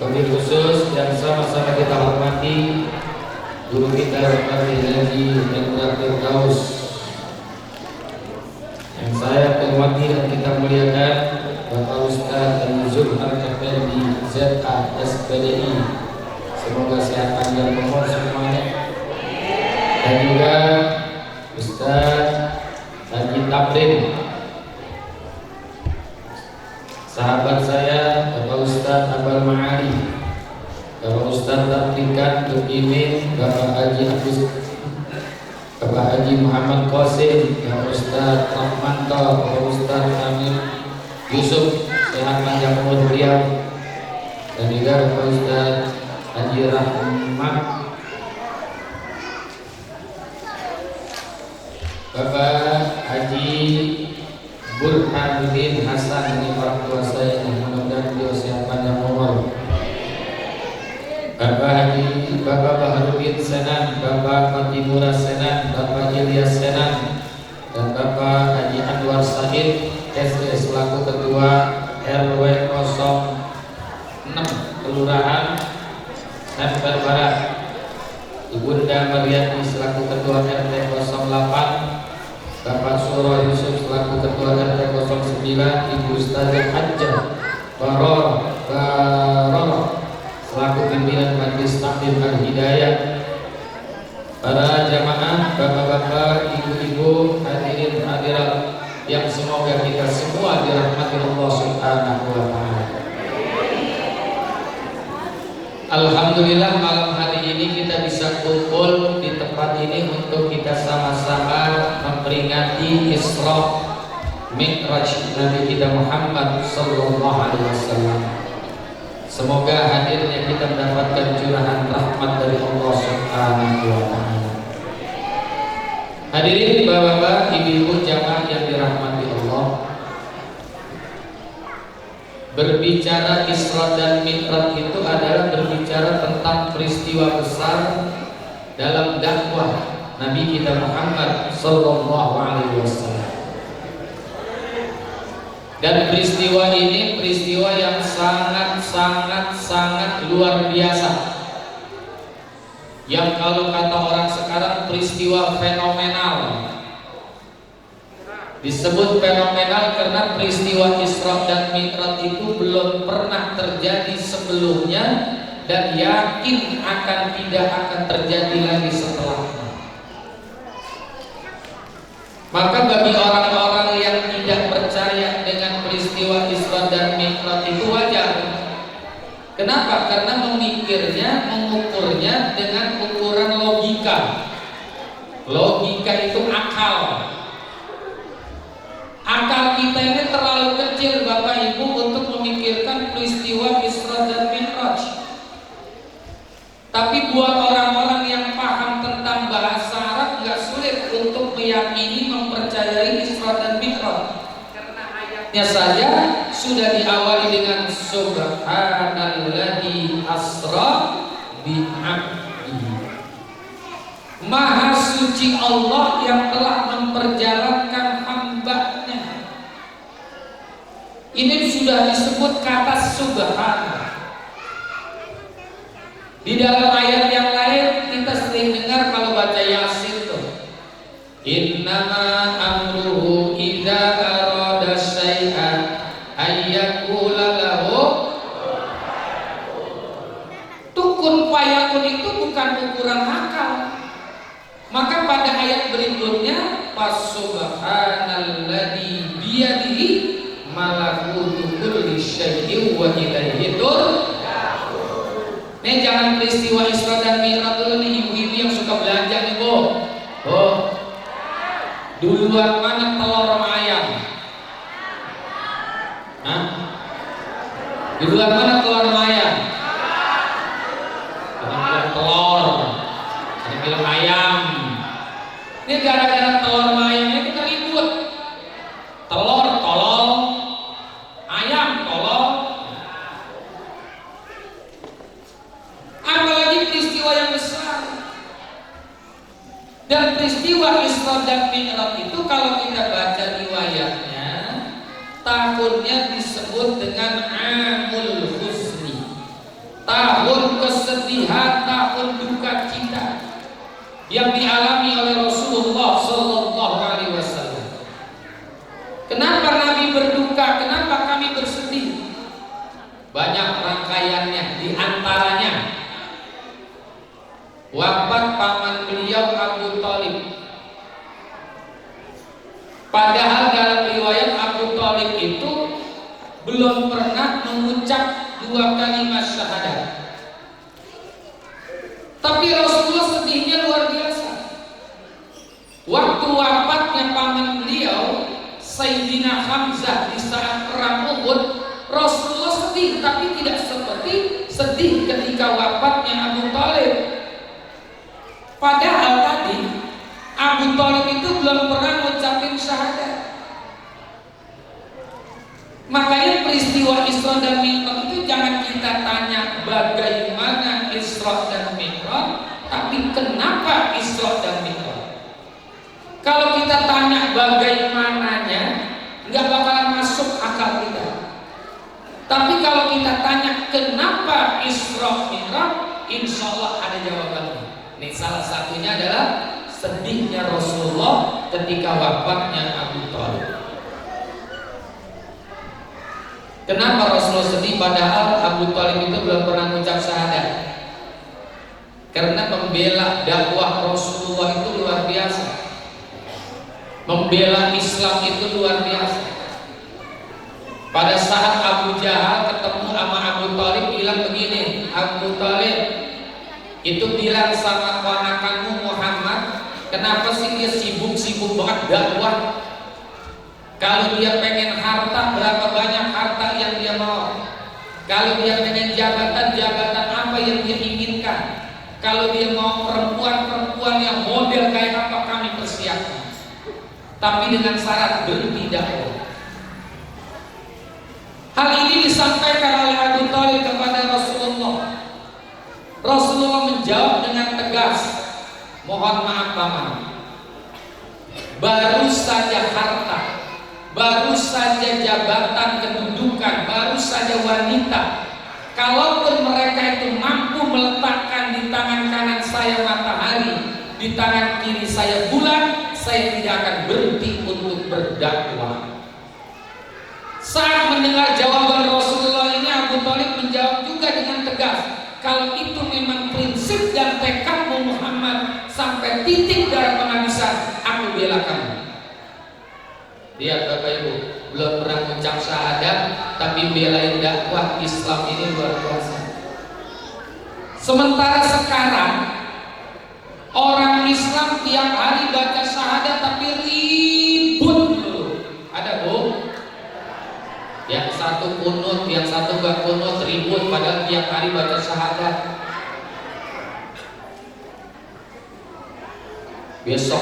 wabil khusus yang sama-sama kita hormati guru kita Bapak Haji Hendra Firdaus, yang saya hormati dan kita muliakan Bapak Ustaz Zulhar Effendi ZA SPDI. Semoga sehat panjang umur semuanya. Dan juga Ustaz Haji Tabrin, sahabat saya Bapak Ustaz Abal Ma'ali, Bapak Ustaz Tabrikan Tukimin, Bapak Haji Agus, Bapak Haji Muhammad Qasim, Bapak Ustaz Rahmanto, Bapak Ustaz Amir Yusuf, sehat panjang umur beliau. Dan juga Bapak Ustaz Haji Rahmat, Bapak Haji Burhanuddin Hasan, ini orang tua saya yang mudah-mudahan beliau sehat panjang umur. Bapak Haji Bapak Baharudin Senan, Bapak Fatimura Senan, Bapak Ilyas Senan, dan Bapak Haji Anwar Said SD selaku Ketua RW 06 Kelurahan Nempel Barat, Ibunda Mariati selaku Ketua RT 08, Bapak Suro Yusuf selaku Ketua RT 09, Ibu Ustazah Hajjah Baror selaku pimpinan Majelis Taklim Al-Hidayah, para jamaah, bapak-bapak, ibu-ibu, hadirin hadirat yang semoga kita semua dirahmati Allah Subhanahu wa taala. Alhamdulillah, malam hari ini kita bisa kumpul di tempat ini untuk kita sama-sama memperingati Isra Mi'raj Nabi kita Muhammad sallallahu alaihi wasallam. Semoga hadirnya kita mendapatkan curahan rahmat dari Allah Subhanahu wa taala. Hadirin bapak-bapak, ibu-ibu, jamaah yang dirahmati Allah. Berbicara Isra dan Mi'raj itu adalah berbicara tentang peristiwa besar dalam dakwah Nabi kita Muhammad sallallahu alaihi wasallam. Dan peristiwa ini peristiwa yang sangat luar biasa. Yang kalau kata orang sekarang peristiwa fenomenal. Disebut fenomenal karena peristiwa Isra dan Mi'raj itu belum pernah terjadi sebelumnya dan yakin tidak akan terjadi lagi setelahnya. Maka bagi orang-orang yang tidak percaya dengan peristiwa Isra dan Mi'raj itu wajar. Kenapa? Karena mengukurnya dengan ukuran logika. Logika itu akal. Akal kita ini terlalu kecil Bapak Ibu untuk memikirkan peristiwa Isra dan Mi'raj. Tapi buat orang-orang yang paham tentang bahasa Arab nggak sulit untuk meyakini, mempercayai Isra dan Mi'raj. Karena ayatnya saja sudah diawali dengan Subhanalladzi asra bi'abdihi. Maha suci Allah yang telah memperjalankan hamba-Nya. Ini sudah disebut kata subhan. Di dalam ayat yang lain kita sering dengar kalau baca Yasin tuh, innama amruhu idza arada syai'an ayyaqula lahu tukun fayakun. Itu bukan ukuran akal. Maka pada ayat berikutnya fasubhanalladzi biyadihi malakutu kulli syai'in wa ilaihi turja'un. Nih jangan peristiwa Isra dan Mi'raj dulu nih, ibu-ibu yang suka belanja nih Bu. Oh, duluan mana telur sama ayam? Hah? Duluan mana telur sama ayam? Telur, ada bilang ayam. Ini gara-gara telur sama ayamnya kita ribut. Telur tolol, ayam tolol. Apalagi peristiwa yang besar. Dan peristiwa Isra dan Mi'raj itu kalau kita baca riwayatnya, tahunnya disebut dengan Amul Husni, tahun kesedihan, tahun duka cita yang dialami oleh Rasulullah Sallallahu Alaihi Wasallam. Kenapa Nabi berduka? Kenapa kami bersedih? Banyak rangkaiannya. Di antaranya wafat paman beliau Abu Thalib. Padahal dalam riwayat Abu Thalib itu belum pernah mengucap 2 kalimat syahadat. Tapi Rasulullah sedihnya luar biasa. Waktu wafatnya paman beliau Sayyidina Hamzah di saat perang Uhud, Rasulullah sedih, tapi tidak seperti sedih ketika wafatnya Abu Thalib. Padahal tadi Abu Thalib itu belum pernah mengucapkan syahadat. Makanya peristiwa Isra dan Mi'raj itu jangan kita tanya bagaimana Isra dan Mi'raj, tapi kenapa Isra dan Mi'raj. Kalau kita tanya bagaimananya, nggak bakalan masuk akal kita. Tapi kalau kita tanya kenapa Isra Mi'raj, insya Allah ada jawabannya. Nih salah satunya adalah sedihnya Rasulullah ketika wafatnya Abu Thalib. Kenapa Rasulullah sedih padahal Abu Thalib itu belum pernah mengucap syahadat? Karena membela dakwah Rasulullah itu luar biasa. Membela Islam itu luar biasa. Pada saat Abu Jahal ketemu sama Abu Thalib bilang begini, Abu Thalib itu bilang sama ponakanmu Muhammad, kenapa sih dia sibuk banget dakwah? Kalau dia pengen harta, berapa banyak harta yang dia mau? Kalau dia pengen jabatan apa yang dia inginkan? Kalau dia mau perempuan yang model kayak apa, kami persiapkan. Tapi dengan syarat berhenti dakwah. Hal ini disampaikan oleh Abu Thalib kepada Rasulullah. Rasulullah menjawab dengan tegas, mohon maaf paman, baru saja harta, baru saja jabatan kedudukan, baru saja wanita. Kalaupun mereka itu mampu meletakkan di tangan kanan saya matahari, di tangan kiri saya bulan, saya tidak akan berhenti untuk berdakwah. Saat mendengar jawaban Rasulullah ini, Abu Thalib menjawab juga dengan tegas, kalau itu memang prinsip dan tekadmu Muhammad sampai titik darah penghabisan, aku bela kamu. Lihat Bapak Ibu, belum pernah mengucap syahadat tapi belain dakwah Islam ini luar biasa. Sementara sekarang orang Islam tiap hari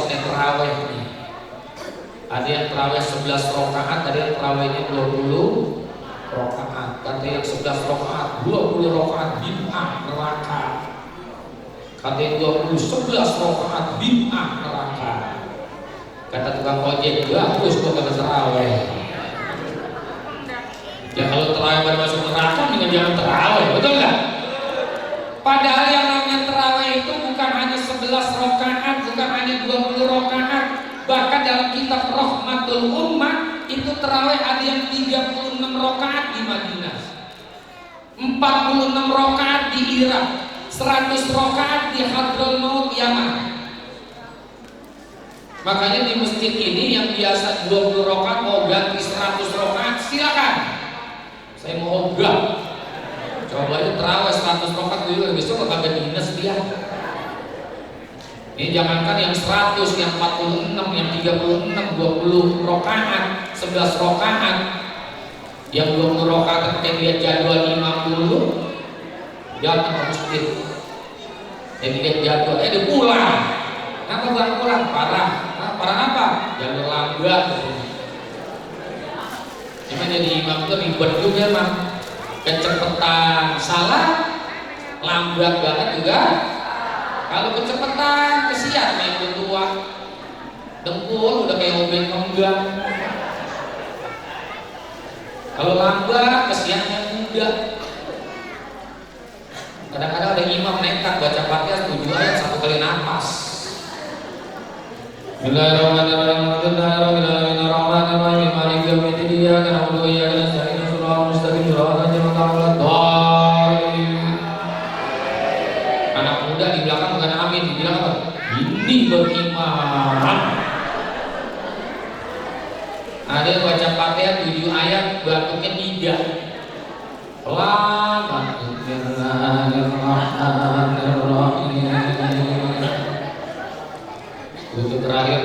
besok terawih nih. Ada yang terawih 11 rakaat, ada yang terawihnya 20 rakaat. Kata yang 11 rakaat, 20 rakaat bid'ah neraka. Kata yang 20 11 rakaat bid'ah neraka. Kata tukang ojek, bagus kok kata terawih. Ya kalau terawih pada masuk neraka, mendingan jangan terawih, betul nggak? Padahal yang namanya terawih itu bukan hanya 11 rakaat, bukan hanya 20 rakaat. Bahkan dalam kitab Rahmatul Ummah itu terawih ada yang 36 rakaat di Madinah, 46 rakaat di Irak, 100 rakaat di Hadramaut Yaman. Makanya di masjid ini yang biasa 20 rakaat mau ganti 100 rakaat silakan. Saya mau ogah. Coba aja terawih 100 rakaat dulu, besok kagak dinas dia. Ini jangankan yang 100, yang 46, yang 36, 20 rakaat, 11 rakaat. Yang 20 rakaat ketika lihat jadwal imam dulu, datang ke masjid. Yang lihat jadwal, dia pulang. Kenapa bang pulang? Parah. Nah, parah apa? Jadwal lambat. Cuma jadi imam itu ribet juga emang. Kecepatan salah, lambat banget juga. Kalau kecepatan kesian main tua, dengkul udah kayak obeng kembang. Kalau lambat kesian yang muda. Kadang-kadang ada imam nekat baca Fatihah 7 ayat 1 kali nafas. Bismillahirrahmanirrahim. Maliki yaumiddin. Iyyaka na'budu wa iyyaka nasta'in. Shiratal mustaqim. Shiratal ladzina an'amta 'alaihim. Anak muda di belakang bukan amin, dibilang apa? Ini beriman. Ada yang baca Fatihah 7 ayat, batuknya 3. Pelan. Itu terakhir.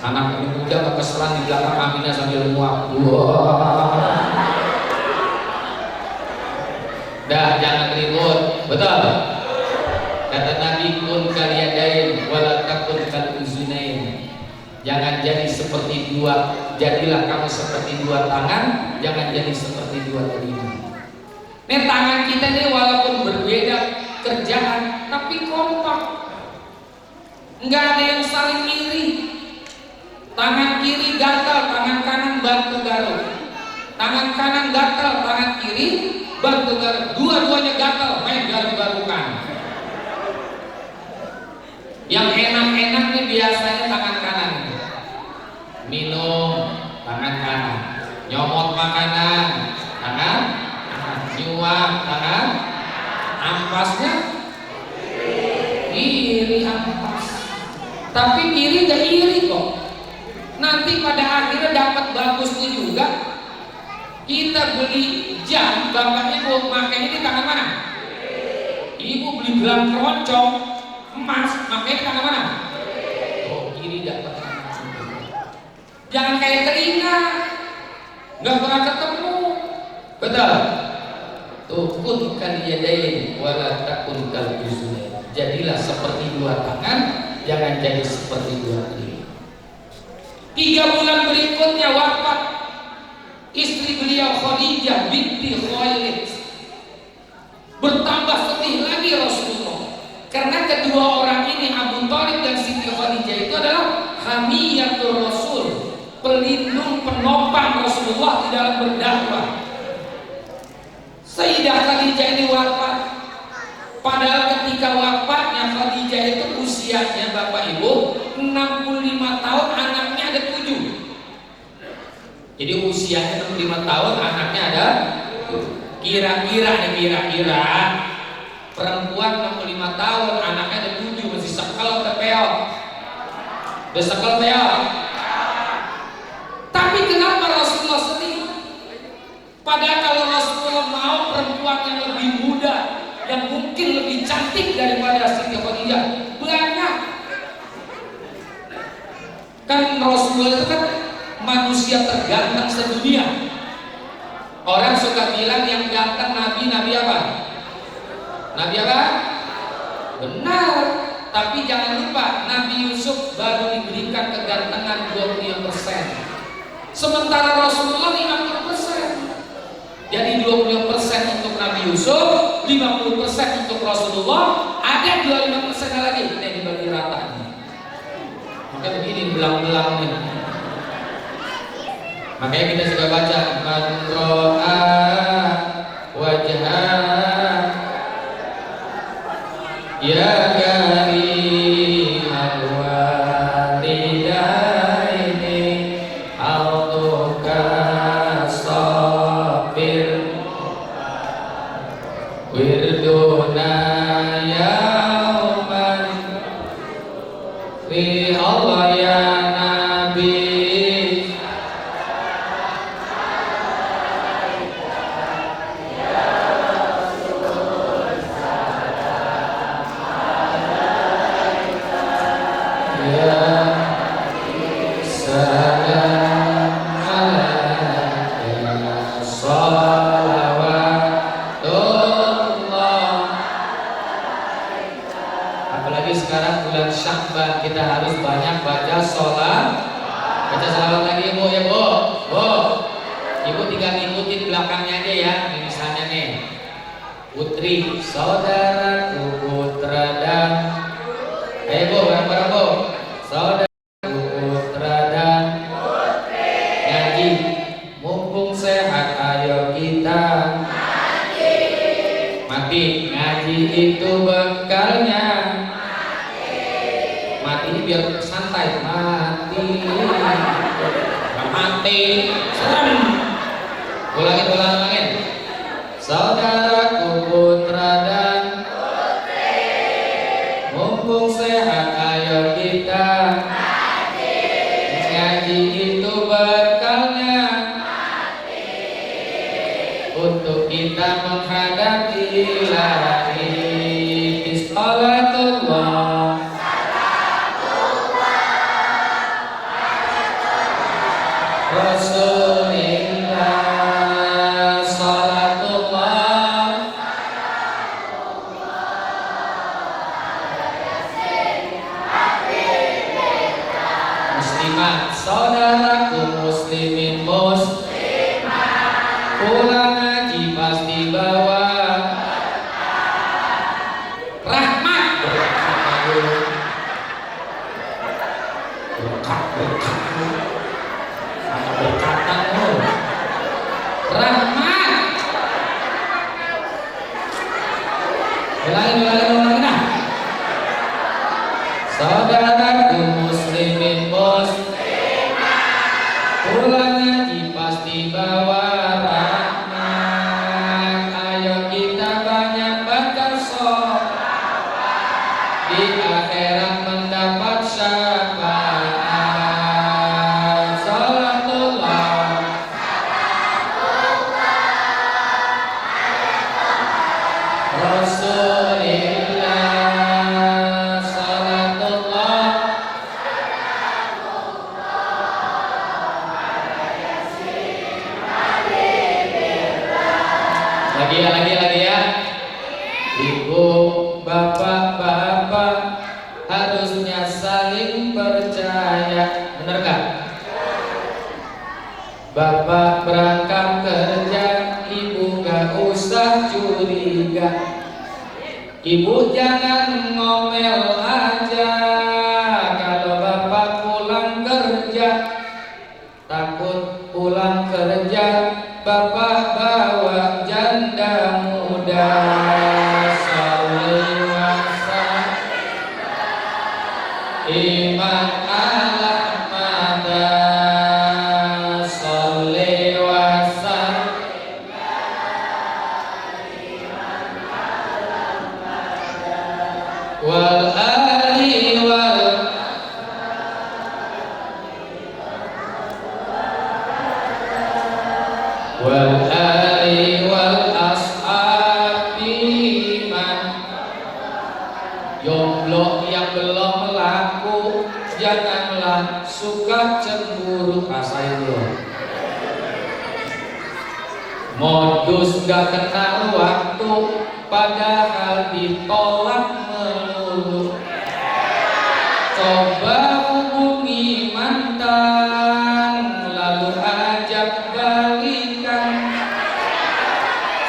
Anak muda kekeselan di belakang aminah sambil muak. Dah jangan ribut, betul. Kata Nabi kun kaliyadain wala takun kal uzunain. Jangan jadi seperti dua, jadilah kamu seperti dua tangan, jangan jadi seperti dua telinga. Nih tangan kita ini walaupun berbeda kerjaan, tapi kompak. Enggak ada yang saling iri. Tangan kiri gatal, tangan kanan bantu garuk. Tangan kanan gatal, tangan kiri bantu garuk. Dua-duanya gatal, main garuk-garukan. Yang enak-enak nih biasanya tangan kanan. Minum, tangan kanan. Nyomot makanan, tangan kanan. Nyuap, tangan. Ampasnya iri ampas. Tapi kiri gak iri kok. Nanti pada akhirnya dapat bagusnya juga. Kita beli jam, bapaknya mau makanya di tangan mana? Ibu beli gelang keroncong emas, makanya tangan mana? Oh, kiri dapat. Jangan kayak telinga, nggak pernah ketemu. Betul. Tukun kaliyadain wala takun kal uzunain. Jadilah seperti dua tangan, jangan jadi seperti dua telinga. 3 bulan berikutnya wafat istri beliau Khadijah binti Khuwailid. Bertambah sedih lagi Rasulullah karena kedua orang ini Abu Thalib dan Siti Khadijah itu adalah hamiyatul Rasul, pelindung penopang Rasulullah di dalam berdakwah. Sayyidah Khadijah ini wafat. Padahal ketika wafatnya Khadijah itu usianya Bapak Ibu 65 tahun, anaknya ada 7. Jadi usianya 65 tahun, anaknya ada kira-kira perempuan 65 tahun, anaknya ada 7, masih sekel udah peot. Udah sekel peot. Tapi kenapa Rasulullah sedih? Padahal kalau Rasulullah mau perempuan yang lebih muda, yang mungkin lebih cantik daripada Siti Khadijah, banyak. Kan Rasulullah itu kan manusia terganteng sedunia. Orang suka bilang yang ganteng Nabi apa? Nabi apa? Benar. Tapi jangan lupa Nabi Yusuf baru diberikan kegantengan 20%. Sementara Rasulullah 50%. Jadi 20% untuk Nabi Yusuf, 50% untuk Rasulullah, ada 25% lagi yang dibagi rata. Maka begini belang-belang nih. Makanya kita juga baca man ro'a wajah ya karim al-walidaini autuka sabir wirduna yauman fi Allah ya Nabi. Syakban kita harus banyak baca sholat, baca salawat lagi Bu ya Bu. Ibu tinggal ngikutin belakangnya aja ya. Misalnya nih Putri, saudaraku putra dan ayo Bu, bareng-bareng Bu. Saudaraku putra dan ngaji, mumpung sehat ayo kita mati. Ngaji itu bekalnya. Ini biar santai, mati serem. Ulangin saudaraku putra dan mumpung sehat ayo kita ngaji itu bekalnya untuk kita menghadapi ilahi bisalatullah Rasulillah salatullah muslimat saudaraku muslimin muslimat pulang ngaji pasti bawa rahmat rahmat. Ulangin nah. Saudaraku muslimin muslimat pulang ngaji pasti bawa rahmat. Ayo kita banyak baca sholawat di akhirat mendapat syafaat. Rasulillah salatullah lagi ya. Ibu bapak harusnya saling percaya, bener gak? Bapak berangkat kerja, ibu gak usah curiga. Ibu jangan ngomel aja kalau bapak pulang kerja. Takut pulang kerja bapak bawa janda muda. Salli wa sallim iman ala mada. Salli wa sallim wal ali wal ali wal ashabi man. Jomblo yang belum laku janganlah suka cemburu. Rasain lo Modus gak kenal waktu, padahal ditolak melulu. Coba hubungi mantan, lalu ajak balikan.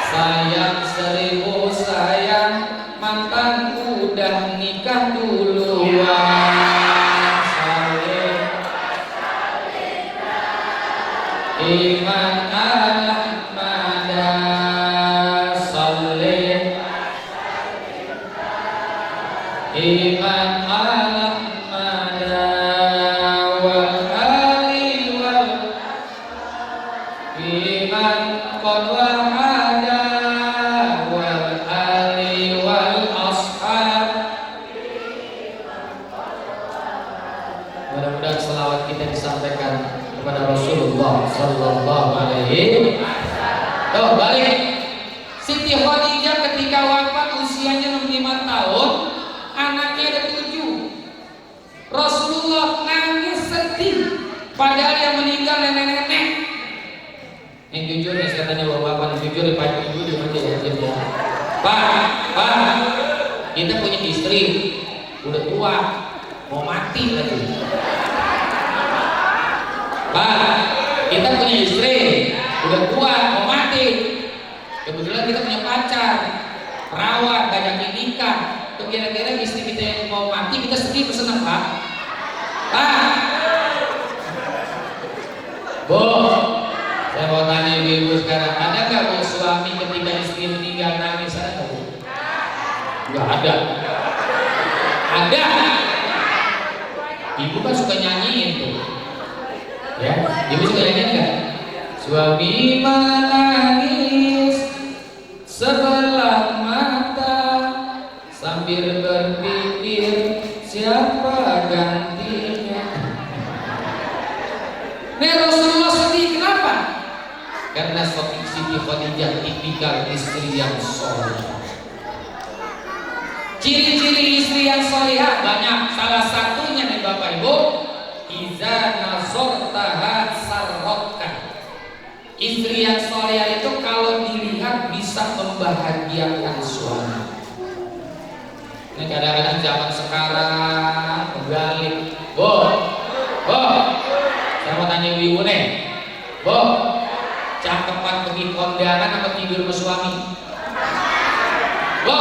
Sayang 1000 sayang, mantan udah nikah duluan. Saleh Iman Ahmada, Saleh Iman Ahmada, wal ali wal Iman qad wahada, wal ali wal ashab. Mudah-mudahan selawat kita disampaikan kepada Rasulullah Sallallahu Alaihi Wasallam. Tuh balik. Siti Khadijah ketika wafat usianya 65 tahun, anaknya ada 7. Rasulullah nangis sedih, padahal yang meninggal nenek-nenek. Yang jujur ya, saya tanya bapak-bapak, yang jujur ya Pak, jujur aja ya. Pak, kita punya istri, udah tua, mau mati lagi. Pak, kita punya istri, udah tua, mau mati. Kebetulan kita punya pacar, perawat, banyak nikah. Tuh kira-kira istri kita yang mau mati, kita sedih bersenang, Pak. Pak, Bu, saya mau tanya ibu sekarang, ada nggak Bu suami ketika istri meninggal nangis? Ada nggak Bu? Nggak ada. Ada. Ibu kan suka nyanyiin tuh. Ya, ibu suka nyanyiin nggak? Suami menangis sebelah mata sambil berpikir siapa gantinya. Nih Rasulullah sedih kenapa? Karena Siti Khadijah tipikal istri yang soleh. Ciri-ciri istri yang soleh banyak. Salah satunya nih Bapak Ibu, iza nazartaha sarrotka. Istri yang soleh itu kalau dilihat bisa membahagiakan suami. Ini kadang-kadang zaman sekarang kebalik. Bu, saya mau tanya ibu nih, Bu, cakepan pergi kondangan atau tidur sama suami? Bu,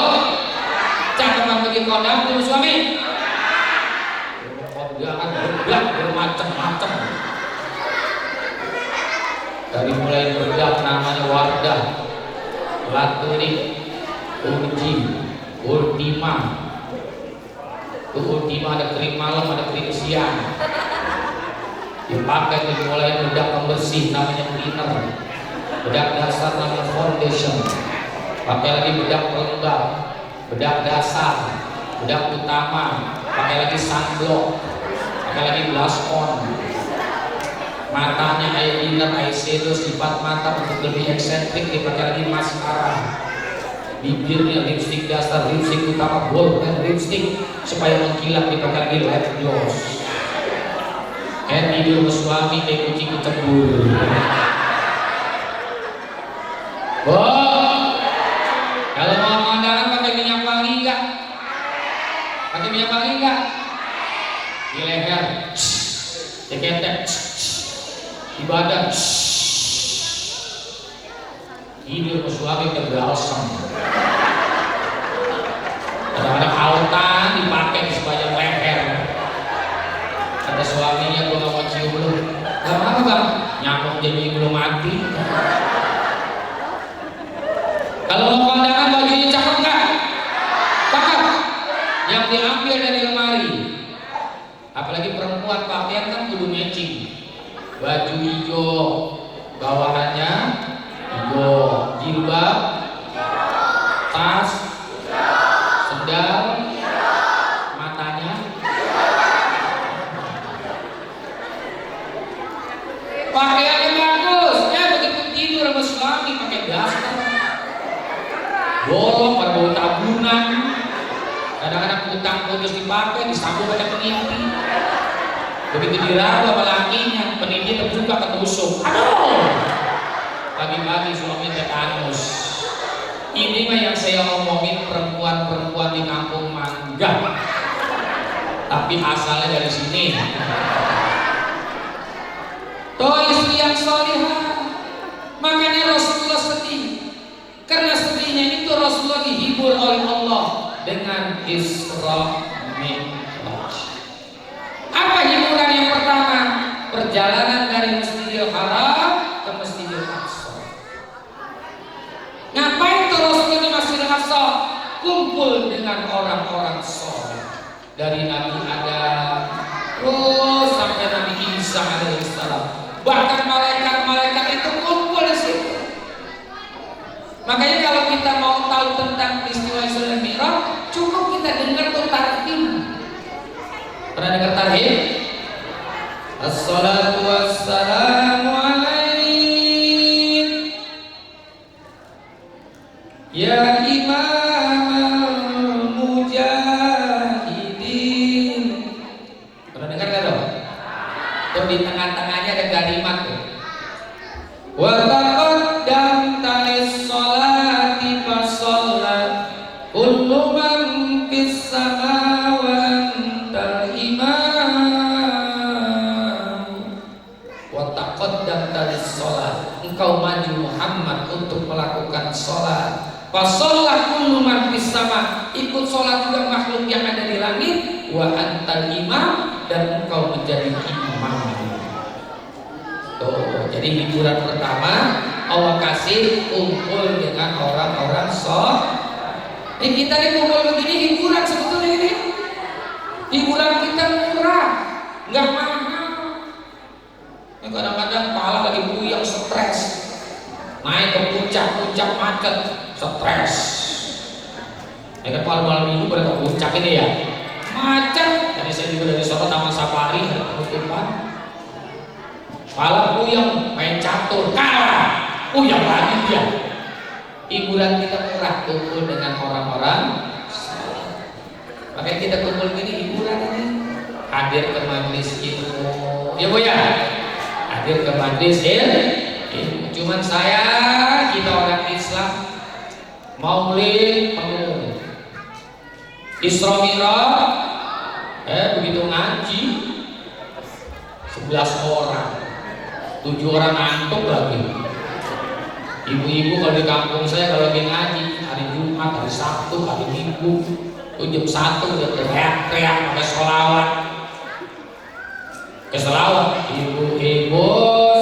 cakepan pergi kondangan tidur sama suami? Kondangan berbeda bermacam-macam. Dari mulai bedak namanya Wardah, Laturi, Uji, Ultima. Ultima ada krim malam, ada krim siang. Dipakai dari mulai bedak pembersih namanya cleaner, bedak dasar namanya foundation. Pakai lagi bedak pelembab, bedak dasar, bedak utama. Pakai lagi sunblock, pakai lagi blush on. Matanya eyeliner, eyeshadow, sifat mata untuk lebih eksentrik dipakai lagi maskara. Bibirnya lipstick dasar, lipstick utama, bold dan lipstick supaya mengkilat dipakai lagi lip gloss. Tidur sama suami kayak kucing kecebur. Bu, kalau mau kondangan pakai minyak wangi enggak? Pakai minyak wangi enggak? Di leher, di ketek, di badan, tidur sama suami terbalsam. Kadang-kadang autan dipakai di sepanjang leher. Kata suaminya, gue gak mau cium lu. Gak apa-apa Bang, nyamuk jadi belum mati. Kalau mau kondangan bajunya cakep gak? Cakep. Yang diambil dari lemari. Apalagi perempuan pakaian kan kudu matching. Baju hijau, bawahannya hijau, jilbab, tas, sendal, matanya. Pakaiannya bagus, ya begitu tidur sama suami pakai daster, bolong pada bau tabunan. Kadang-kadang utang putus dipakai, disambung pada peniti. Begitu diragu sama lakinya, peniti terbuka ketusuk. Aduh, Pagi-pagi suami tetanus. Ini mah yang saya omongin perempuan-perempuan di kampung Mangga, tapi asalnya dari sini. Toh istri yang solihah, makanya Rasulullah sedih. Karena sedihnya itu Rasulullah dihibur oleh Allah dengan Isra Mi'raj. Apa hiburan yang pertama? Perjalanan dari Masjidil Haram ke Masjidil Aqsa. Ngapain tuh Rasulullah di Masjidil Aqsa? Kumpul dengan orang-orang soleh. Dari Nabi Adam terus sampai Nabi Isa alaihissalam. Bahkan malaikat-malaikat itu kumpul di situ. Makanya kalau kita mau tahu tentang peristiwa Isra Mi'raj, cukup kita dengar tuh tarhim. Pernah dengar tarhim? Assalatu wassalamu alaik ya imamul mujahidin. Pernah dengar gak tuh? Tuh di tengah-tengahnya ada kalimat tuh. Wa taqaddamta lis-sholati fasallat kullu man fis samawati imam. Wa taqaddamta lis-sholat, engkau maju Muhammad untuk melakukan sholat. Fasallat kullu man fis sama, ikut sholat juga makhluk yang ada di langit. Wa antal imam, dan engkau menjadi imam. Tuh, jadi hiburan pertama Allah kasih kumpul dengan orang-orang soleh. Kita nih kumpul begini hiburan sebetulnya ini. Hiburan kita murah, nggak mahal. Kadang-kadang kepala lagi puyeng, stres, naik ke puncak macet, stres. Kan malam minggu pada ke puncak ini ya, macet. Tadi saya juga dari Solo Taman Safari ada penutupan. Kepala puyeng, main catur, kalah, puyeng lagi dia. Hiburan kita murah, kumpul dengan orang-orang. Makanya kita kumpul gini hiburan ini. Hadir ke majelis ilmu, ya Bu ya. Hadir ke majelis ilmu. Cuman kita orang Islam maulid penuh. Isra Mi'raj, begitu ngaji 11 orang. 7 orang ngantuk lagi. Ibu-ibu kalau di kampung saya kalau lagi ngaji hari Jumat, hari Sabtu, hari Minggu, jam 1 udah teriak-teriak pakai sholawat. Keselawat, ibu-ibu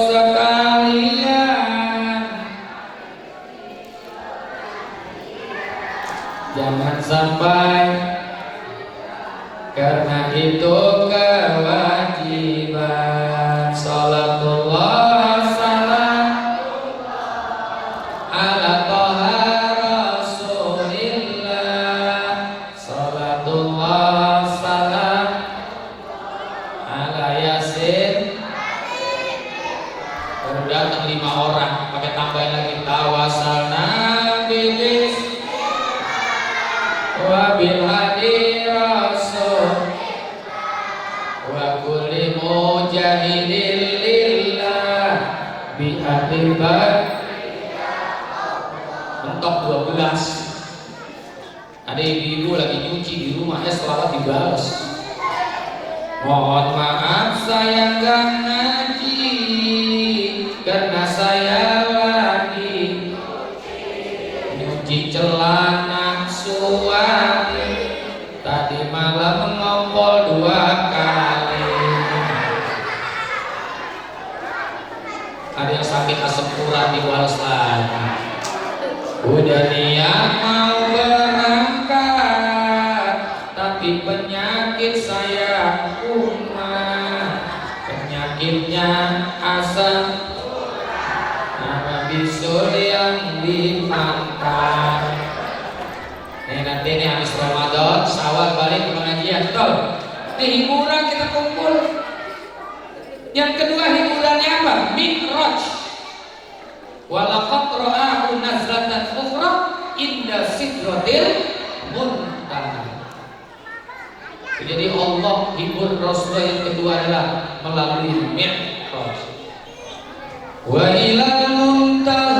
sekalian, jangan sampai, karena itu kewajiban. Salatullah salam ala toha rasulillah. Salatullah salam ala yasin. Baru datang 5 orang, pakai tambahin lagi tawasalna bilis wa bil hadi rasul wa kulli mujahidin lillah bi ahlibat. Mentok 12. Ada ibu-ibu lagi nyuci di rumahnya, selawat dibalas. Mohon maaf saya nggak ngaji karena saya lagi nyuci celana suami. Tadi malam ngompol 2 kali. Ada yang sakit asam urat dibalas lagi. Udah niat mau berangkat, tapi penyakit saya kumat. Penyakitnya asam nama bisul yang dimangkat. Nanti ini habis Ramadan, Syawal balik ke pengajian, betul? Ini hiburan kita kumpul. Yang kedua hiburannya apa? Mi'raj. Walaqad ra'ahu nazlatan ukhra inda sidratil muntaha. Jadi Allah hibur Rasulullah yang kedua adalah melalui Mi'raj. Wa ilal muntaha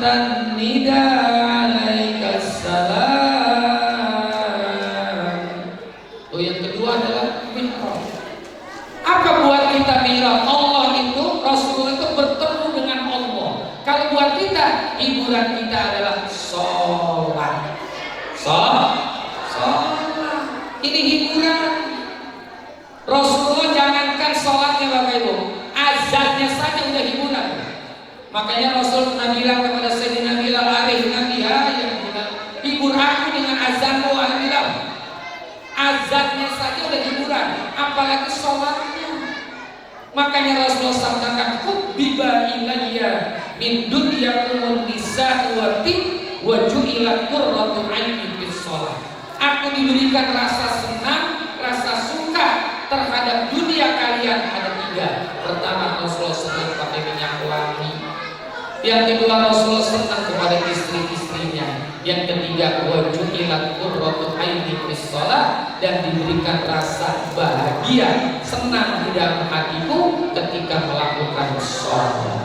sa'atan nida alaikas salam. Oh, yang kedua adalah mi'raj. Apa buat kita mi'raj? Allah itu, Rasulullah itu bertemu dengan Allah. Kalau buat kita, hiburan kita adalah sholat. Sholat. Ini hiburan. Rasulullah jangankan sholatnya Bapak Ibu, azannya saja udah hiburan. Makanya Rasul pernah bilang kepada Sayyidina Bilal, arifna biha ya Bilal, hibur aku dengan azanmu wahai Bilal. Azannya saja udah hiburan, apalagi sholatnya. Makanya Rasulullah sabdakan, hubbiba ilayya min dunyakumul nisa wa ju'ilat qurratu aini bis sholat. Aku diberikan rasa senang, rasa suka terhadap dunia kalian ada tiga. Pertama, Rasulullah senang pakai minyak wangi. Yang kedua, Rasulullah senang kepada istri-istrinya. Yang ketiga, wa ju'ilat qurratu aini bis sholat, dan diberikan rasa bahagia, senang di dalam hatiku ketika melakukan sholat.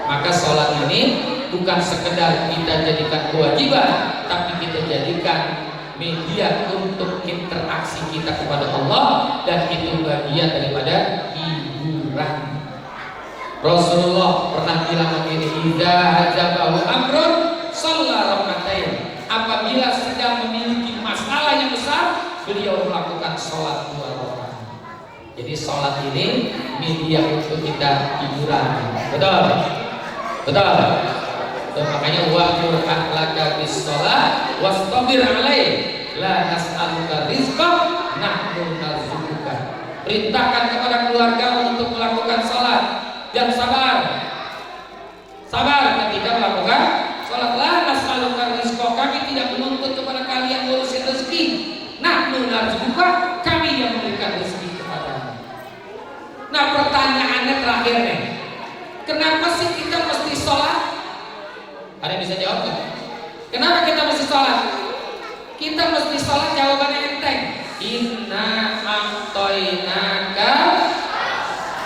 Maka sholat ini bukan sekedar kita jadikan kewajiban, tapi kita jadikan media untuk interaksi kita kepada Allah, dan itu bagian daripada hiburan. Rasulullah pernah bilang begini, idza hajabahu amrun shalla rakaatain. Apabila sedang memiliki masalah yang besar, beliau melakukan sholat 2 rakaat. Jadi sholat ini media untuk kita hiburan. Betul? Makanya wa'mur ahlaka bis sholat wastabir alaih la nas'aluka rizqan nahnu narzuquka. Perintahkan kepada keluarga untuk melakukan sholat dan sabar ketika melakukan sholat. La nas'aluka rizqan, kami tidak menuntut kepada kalian urusan rezeki. Nahnu narzuquka, kami yang memberikan rezeki kepadamu. Nah, pertanyaannya terakhir nih, kenapa sih kita mesti sholat? Ada yang bisa jawab nggak? Kenapa kita mesti sholat? Kita mesti sholat, jawabannya enteng. Inna a'toinaka,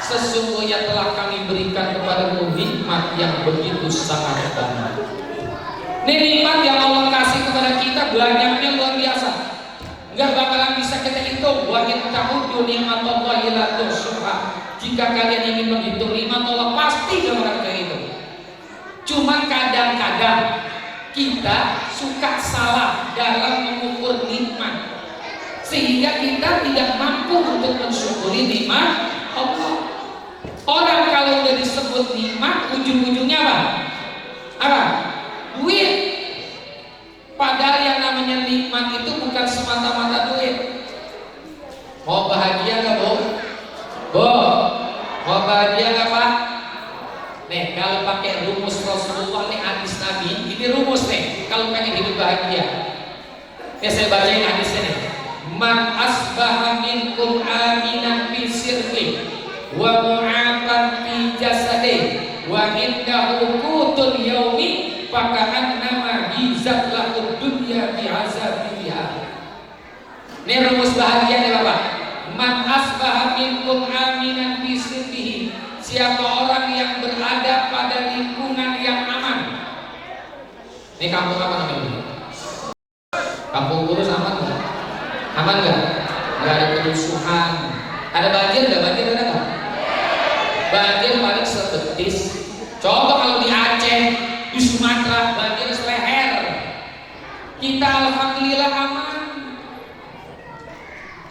sesungguhnya telah kami berikan kepadamu nikmat yang begitu sangat banyak. Ini nikmat yang Allah kasih kepada kita banyaknya luar biasa, nggak bakalan bisa kita hitung. Wa in ta'uddu ni'matallahi la tuhsuha. Jika kalian ingin menghitung nikmat Allah, pasti nggak bakal kehitung. Cuma kadang-kadang kita suka salah dalam mengukur nikmat, sehingga kita tidak mampu untuk mensyukuri nikmat Allah. Orang kalau udah disebut nikmat, ujung-ujungnya apa? Duit. Padahal yang namanya nikmat itu bukan semata-mata duit. Mau bahagia nggak, Bu? Mau bahagia nggak, Pak? Nih, kalau pakai rumus Rasulullah nih, hadis Nabi, ini rumus nih kalau pengen hidup bahagia. Nih saya bacain hadisnya nih. Man asbaha minkum aminan fi sirri wa mu'afan fi jasadi wa indahu qutun yaumi faka'annama hizat lahu dunya bi azabiha. Ini rumus bahagia nih Bapak. Man asbaha minkum aminan fi sirrihi, siapa orang yang berada pada lingkungan yang aman. Ini kampung apa namanya? Kampung Kurus aman nggak? Aman nggak? Nggak ada kerusuhan. Ada banjir nggak? Banjir ada nggak? Banjir paling sebetis. Coba kalau di Aceh, di Sumatera, banjir seleher. Kita alhamdulillah aman.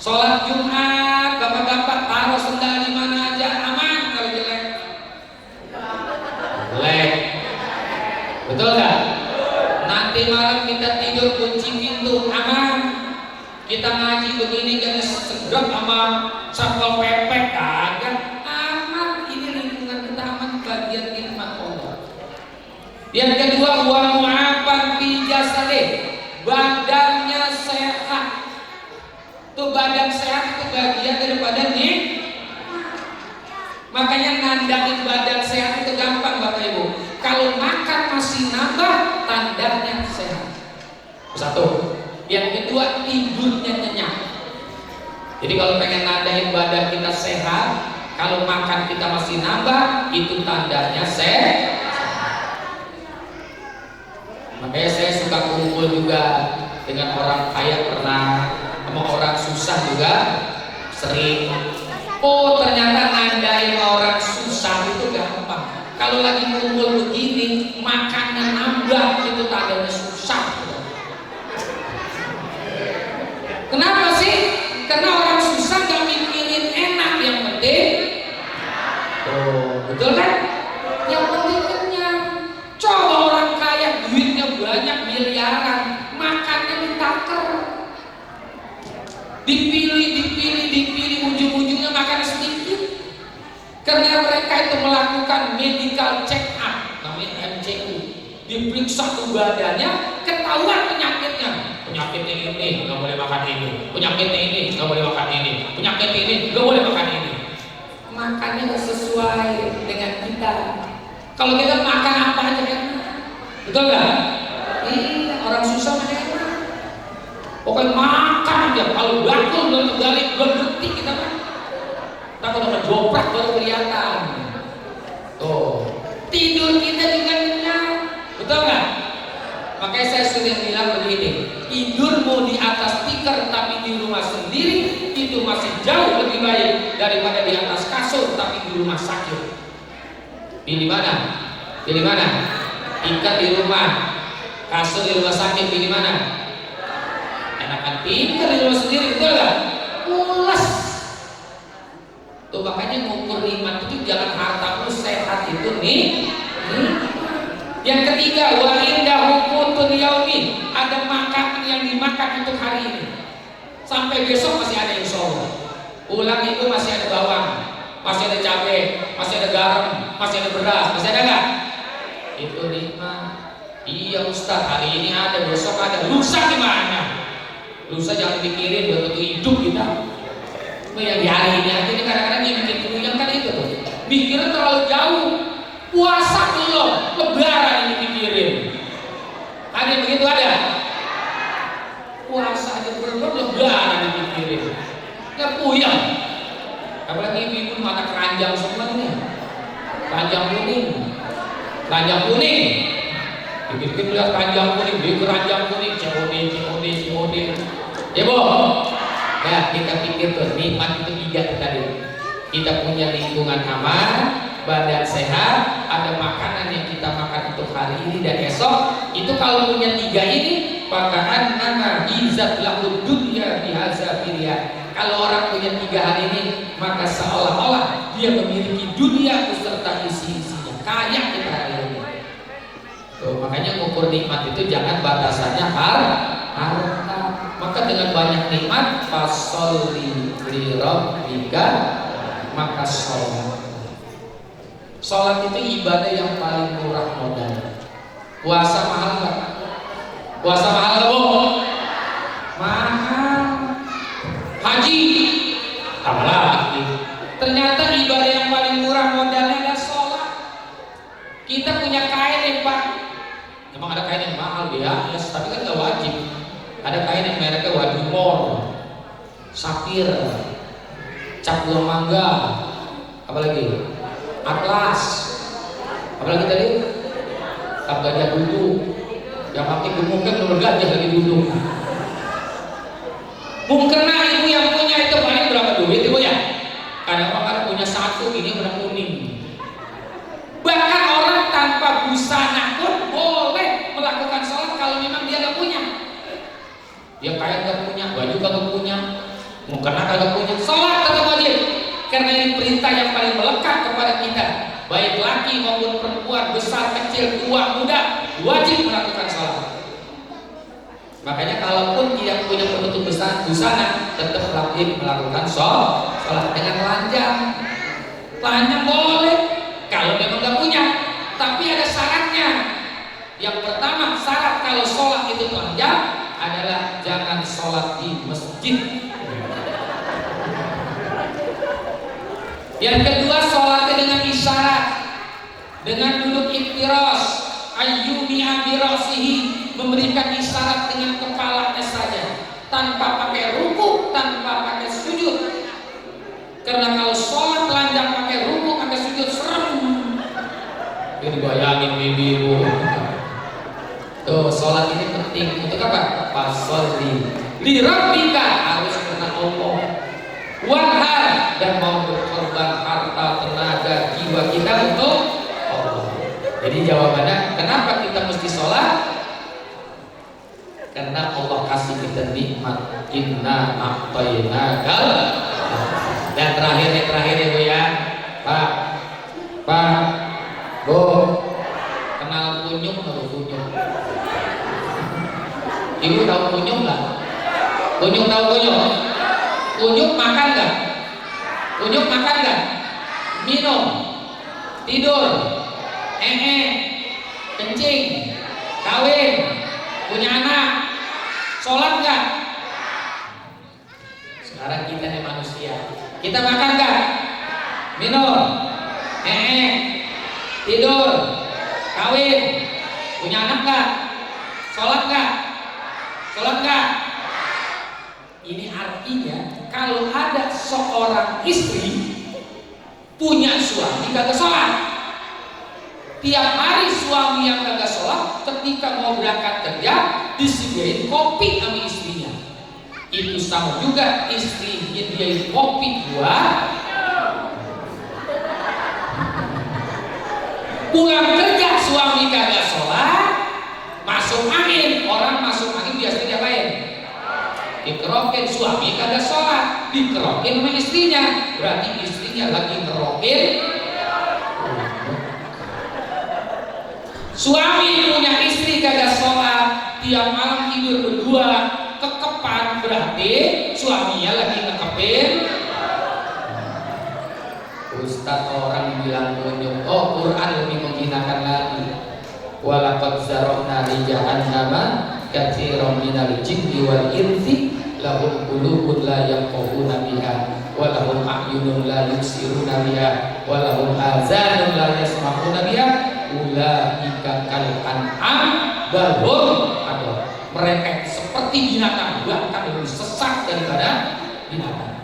Sholat Jumat, bapak-bapak taruh sendal di mana aja aman. Kalau jelek, betul nggak? Nanti malam kita tidur kunci pintu aman. Kita ngaji begini kan segera sama satpol pp kagak aman. Ini lingkungan kita aman, bagian nikmat Allah. Yang kedua, wa mu'afan fi jasadi, badannya sehat. Tuh badan sehat itu bagian daripada nikmat. Makanya nandangin badan sehat itu gampang Bapak Ibu. Kalau makan masih nambah, tandanya sehat. Satu. Yang kedua, tidurnya nyenyak. Jadi kalau pengen nandain badan kita sehat, kalau makan kita masih nambah, itu tandanya sehat. Makanya saya suka kumpul juga dengan orang kaya pernah, sama orang susah juga sering. Oh ternyata nandain orang susah itu gampang. Kalau lagi kumpul begini, makanan nambah itu tandanya susah. Kenapa sih? Karena orang susah gak mikirin enak, yang penting betul kan? Yang penting kenyang. Coba orang kaya duitnya banyak miliaran, makannya ditaker, dipilih, ujung-ujungnya makan sedikit. Karena mereka itu melakukan medical check up, namanya MCU, diperiksa tuh badannya, ketahuan penyakitnya. Penyakitnya ini nggak boleh makan ini, penyakitnya ini nggak boleh makan ini, penyakit ini nggak boleh makan ini. Makannya nggak sesuai dengan kita. Kalau kita makan apa aja kan, betul nggak? Orang susah makan apa? Pokoknya makan aja. Kalau bakul belum terbalik, belum bukti kita kan. Takut ada joprak baru kelihatan. Tuh, tidur kita juga kenyang, betul nggak? Makanya saya sudah bilang begini, tidur mau di atas tikar tapi di rumah sendiri itu masih jauh lebih baik daripada di atas kasur tapi di rumah sakit. Pilih mana? Pilih mana? Tikar di rumah, kasur di rumah sakit, pilih mana? Enakan tikar di rumah sendiri, betul nggak? Pulas. Tuh makanya ngukur nikmat itu jangan hartamu sehat itu nih. Yang ketiga, wa indahu qutun yaumi, ada makanan yang dimakan untuk hari ini. Sampai besok masih ada insya Allah. Pulang itu masih ada bawang, masih ada cabai, masih ada garam, masih ada beras, masih ada nggak? Itu nikmat. Iya Ustaz, hari ini ada, besok ada, lusa gimana? Lusa jangan pikirin betul hidup kita. Yang di hari ini aja, ini kadang-kadang yang bikin puyeng kan itu tuh. Mikirnya terlalu jauh. Puasa belum, lebaran ini pikirin. Ada yang begitu ada? Puasa aja belum, lebaran ini pikirin. Nggak puyeng. Apalagi ibu-ibu mata keranjang semua nih. Keranjang kuning. Keranjang kuning. Dikit-dikit lihat keranjang kuning, beli keranjang kuning, COD. Ya boh. Nah kita pikir tuh, nikmat itu 3 tadi. Kita punya lingkungan aman, badan sehat, ada makanan yang kita makan untuk hari ini dan esok. Itu kalau punya 3 ini, pakaan nama izat lahu dunya bihaza filia. Kalau orang punya 3 hal ini, maka seolah-olah dia memiliki dunia beserta isi-isinya. Kaya kita hari ini. Tuh, makanya ngukur nikmat itu jangan batasannya harta. Maka dengan banyak nikmat, fasholli li rabbika, maka sholat. Sholat itu ibadah yang paling murah modal. Puasa mahal nggak? Puasa mahal nggak bu? Mahal. Haji, apalagi? Ternyata ibadah yang paling murah modalnya adalah sholat. Kita punya kain ya pak. Emang ada kain yang mahal ya, tapi kan nggak wajib. Ada kain yang mereknya Wadimor, Sapir, Cap Buah Mangga, apalagi? Atlas, apalagi tadi? Cap Gajah Duduk. Yang pakai gemuknya nomor gajah lagi duduk. Mungkena ibu yang punya itu paling berapa duit ibu ya? Kadang orang punya 1, ini udah kuning. Bahkan orang tanpa busana pun boleh melakukan sholat kalau memang dia nggak punya. Dia kaya nggak punya, baju kagak punya, mukena kagak punya, sholat tetap wajib. Karena ini perintah yang paling melekat kepada kita, baik laki maupun perempuan, besar kecil, tua muda, wajib melakukan sholat. Makanya kalaupun tidak punya penutup busana, tetap wajib melakukan sholat dengan telanjang. Telanjang boleh kalau memang nggak punya, tapi ada syaratnya. Yang pertama, syarat kalau sholat itu telanjang adalah jangan sholat di masjid. Yang kedua, sholatnya dengan isyarat, dengan duduk iftiros, ayyumi abirosihi, memberikan isyarat dengan kepalanya saja, tanpa pakai ruku, tanpa pakai sujud. Karena kalau sholat telanjang pakai ruku, pakai sujud, serem. Jadi bayangin ibu. Tuh, sholat ini penting untuk apa? Fasholli li rabbika, harus karena Allah. Wanhar, dan mau berkorban harta, tenaga, jiwa kita untuk Allah. Jadi jawabannya, kenapa kita mesti sholat? Karena Allah kasih kita nikmat. Inna a'tainakal. Dan terakhir ya Bu ya, Pak, Bu, kenal kunyuk nggak Bu? Kunyuk? Ibu tahu kunyuk nggak? Kunyuk tahu kunyuk? Kunyuk makan nggak? Kunyuk makan nggak? Minum, tidur, kencing, kawin, punya anak, sholat nggak? Sekarang kita nih manusia, kita makan nggak? Minum, tidur, kawin, punya anak nggak? Sholat nggak? Sholat nggak? Ini artinya kalau ada seorang istri punya suami kagak sholat, tiap hari suami yang kagak sholat, ketika mau berangkat kerja disediain kopi sama istrinya. Itu sama juga istri nyediain kopi buat pulang kerja, suami kagak sholat, masuk angin. Orang masuk angin biasanya diapain? Dikerokin. Suami kagak sholat, dikerokin sama istrinya. Berarti istrinya lagi ngerokin. Suami punya istri kagak sholat, tiap malam tidur berdua, kekepan, berarti suaminya lagi ngekepin. Ustaz orang bilang kunyuk, oh Quran lebih menghinakan lagi. Walaqad zarokna li jahannama katsiran minal jinni wal insi lahum qulubun la yafqahuna biha wa lahum a'yunun la yubsiruna biha wa lahum azanun la yasma'una biha ulaika kal an'am bal hum adall. Mereka seperti binatang, bahkan lebih sesat daripada binatang.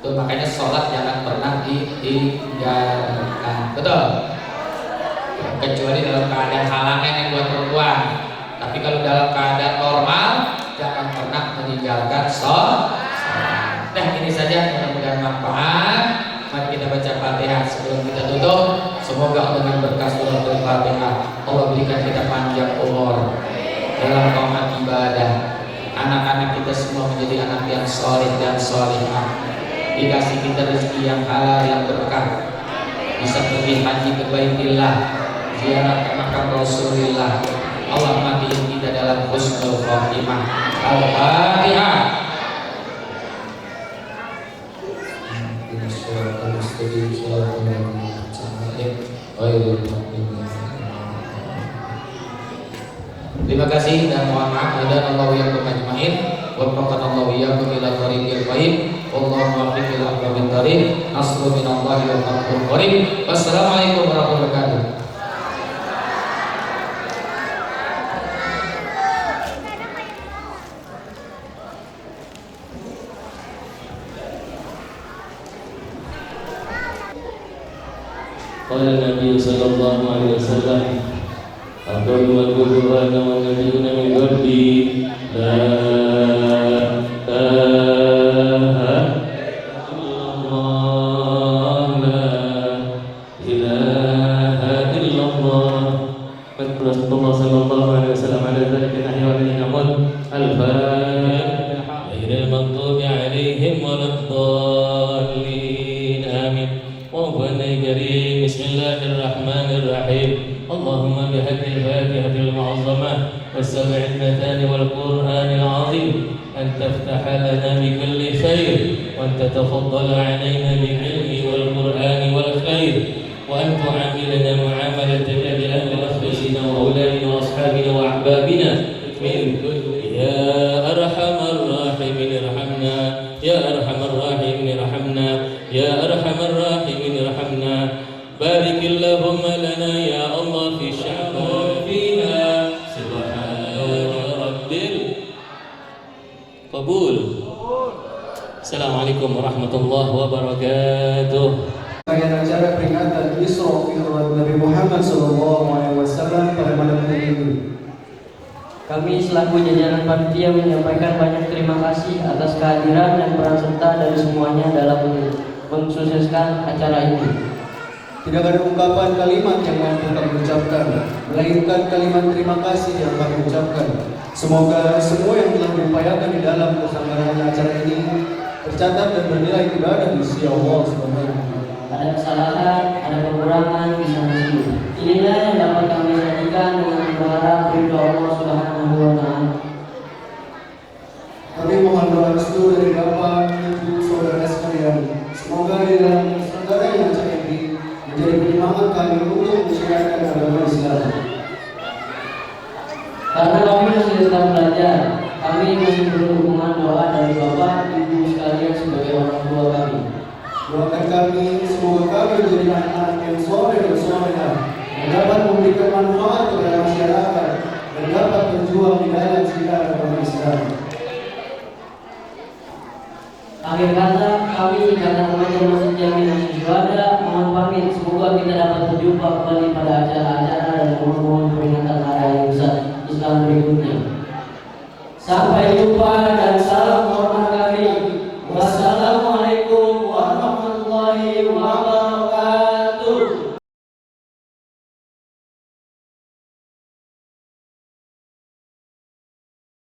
Tuh, makanya sholat jangan pernah ditinggalkan. Betul? Kecuali dalam keadaan halangan yang buat perempuan. Tapi kalau dalam keadaan normal jangan pernah meninggalkan sholat. Nah, ini saja, mudah-mudahan manfaat. Mari kita baca Fatihah sebelum kita tutup. Semoga dengan berkah surah Al-Fatihah Allah berikan kita panjang umur dalam taat ibadah. Anak-anak kita semua menjadi anak yang soleh dan solehah. Dikasih kita rezeki yang halal yang berkah. Bisa pergi haji ke Baitillah, ziarah ke makam Rasulullah. Allah matiin kita dalam husnul khotimah. Al-Fatihah. Terima kasih dan mohon maaf dan Allah yang bermajmain. Wafaqqana Allah iyyakum ila thariqil qayyim. Wallahu muwaffiq ila aqwamit thariq. Nasrun minallahi wa fathun qarib. Wassalamualaikum warahmatullahi wabarakatuh. Qala Nabi sallallahu alaihi wasallam, "Afdalu ma qultu ana wa nabiyyuna min qabli la ilaha illallah la ilaha illallah." Rasulullah sallallahu alaihi wasallam ala dzalika nahya wa nahmud al-Fatihah. Ghairil maghdubi alaihim waladdallin. Amin. بسم الله الرحمن الرحيم. اللهم بحق الفاتحة المعظمة والسبع المثاني والقرآن العظيم أن تفتح لنا بكل خير، وأن تتفضل علينا بالعلم والقرآن والخير، وأن تعاملنا معاملة لأهل أخبثنا وأولادنا وأصحابنا وأحبابنا من كل. يا أرحم الراحمين ارحمنا، يا أرحم الراحمين ارحمنا، يا أرحم الراحمين ارحمنا. بارك اللهم لنا يا الله في شعبنا فينا. سبحان رب القبول. Assalamualaikum warahmatullahi wabarakatuh. Rangkaian acara peringatan Isra Mi'raj Nabi Muhammad SAW pada malam hari ini Kami selaku jajaran panitia menyampaikan banyak terima kasih atas kehadiran dan peran serta dari semuanya dalam mensukseskan acara ini. Tidak ada ungkapan kalimat yang mampu kami ucapkan, melainkan kalimat terima kasih yang kami ucapkan. Semoga semua yang telah diupayakan di dalam keselenggaraan acara ini tercatat dan bernilai ibadah di sisi Allah Subhanahu. Ada kesalahan, ada kekurangan, bisa rezeki. Inilah yang dapat kami sajikan dengan berharap ridho Allah Subhanahu wa Ta'ala. Kami mohon doa restu dari Bapak, Ibu, saudara sekalian. Semoga di dalam keselenggaraan acara ini menjadi penyemangat kami untuk mensiarkan agama Islam. Karena kami masih sedang belajar, kami masih perlu dukungan doa dari Bapak, Ibu sekalian sebagai orang tua kami. Doakan kami, semoga kami menjadi anak-anak yang soleh dan solehah, yang dapat memberikan manfaat kepada masyarakat dan dapat berjuang di dalam sinar agama Islam. Akhir kata, kami Ikatan Remaja Masjid Jami Nasir Syuhada mohon pamit. Semoga kita dapat berjumpa kembali pada acara-acara dan mohon peringatan hari yang besar Islam berikutnya. Sampai jumpa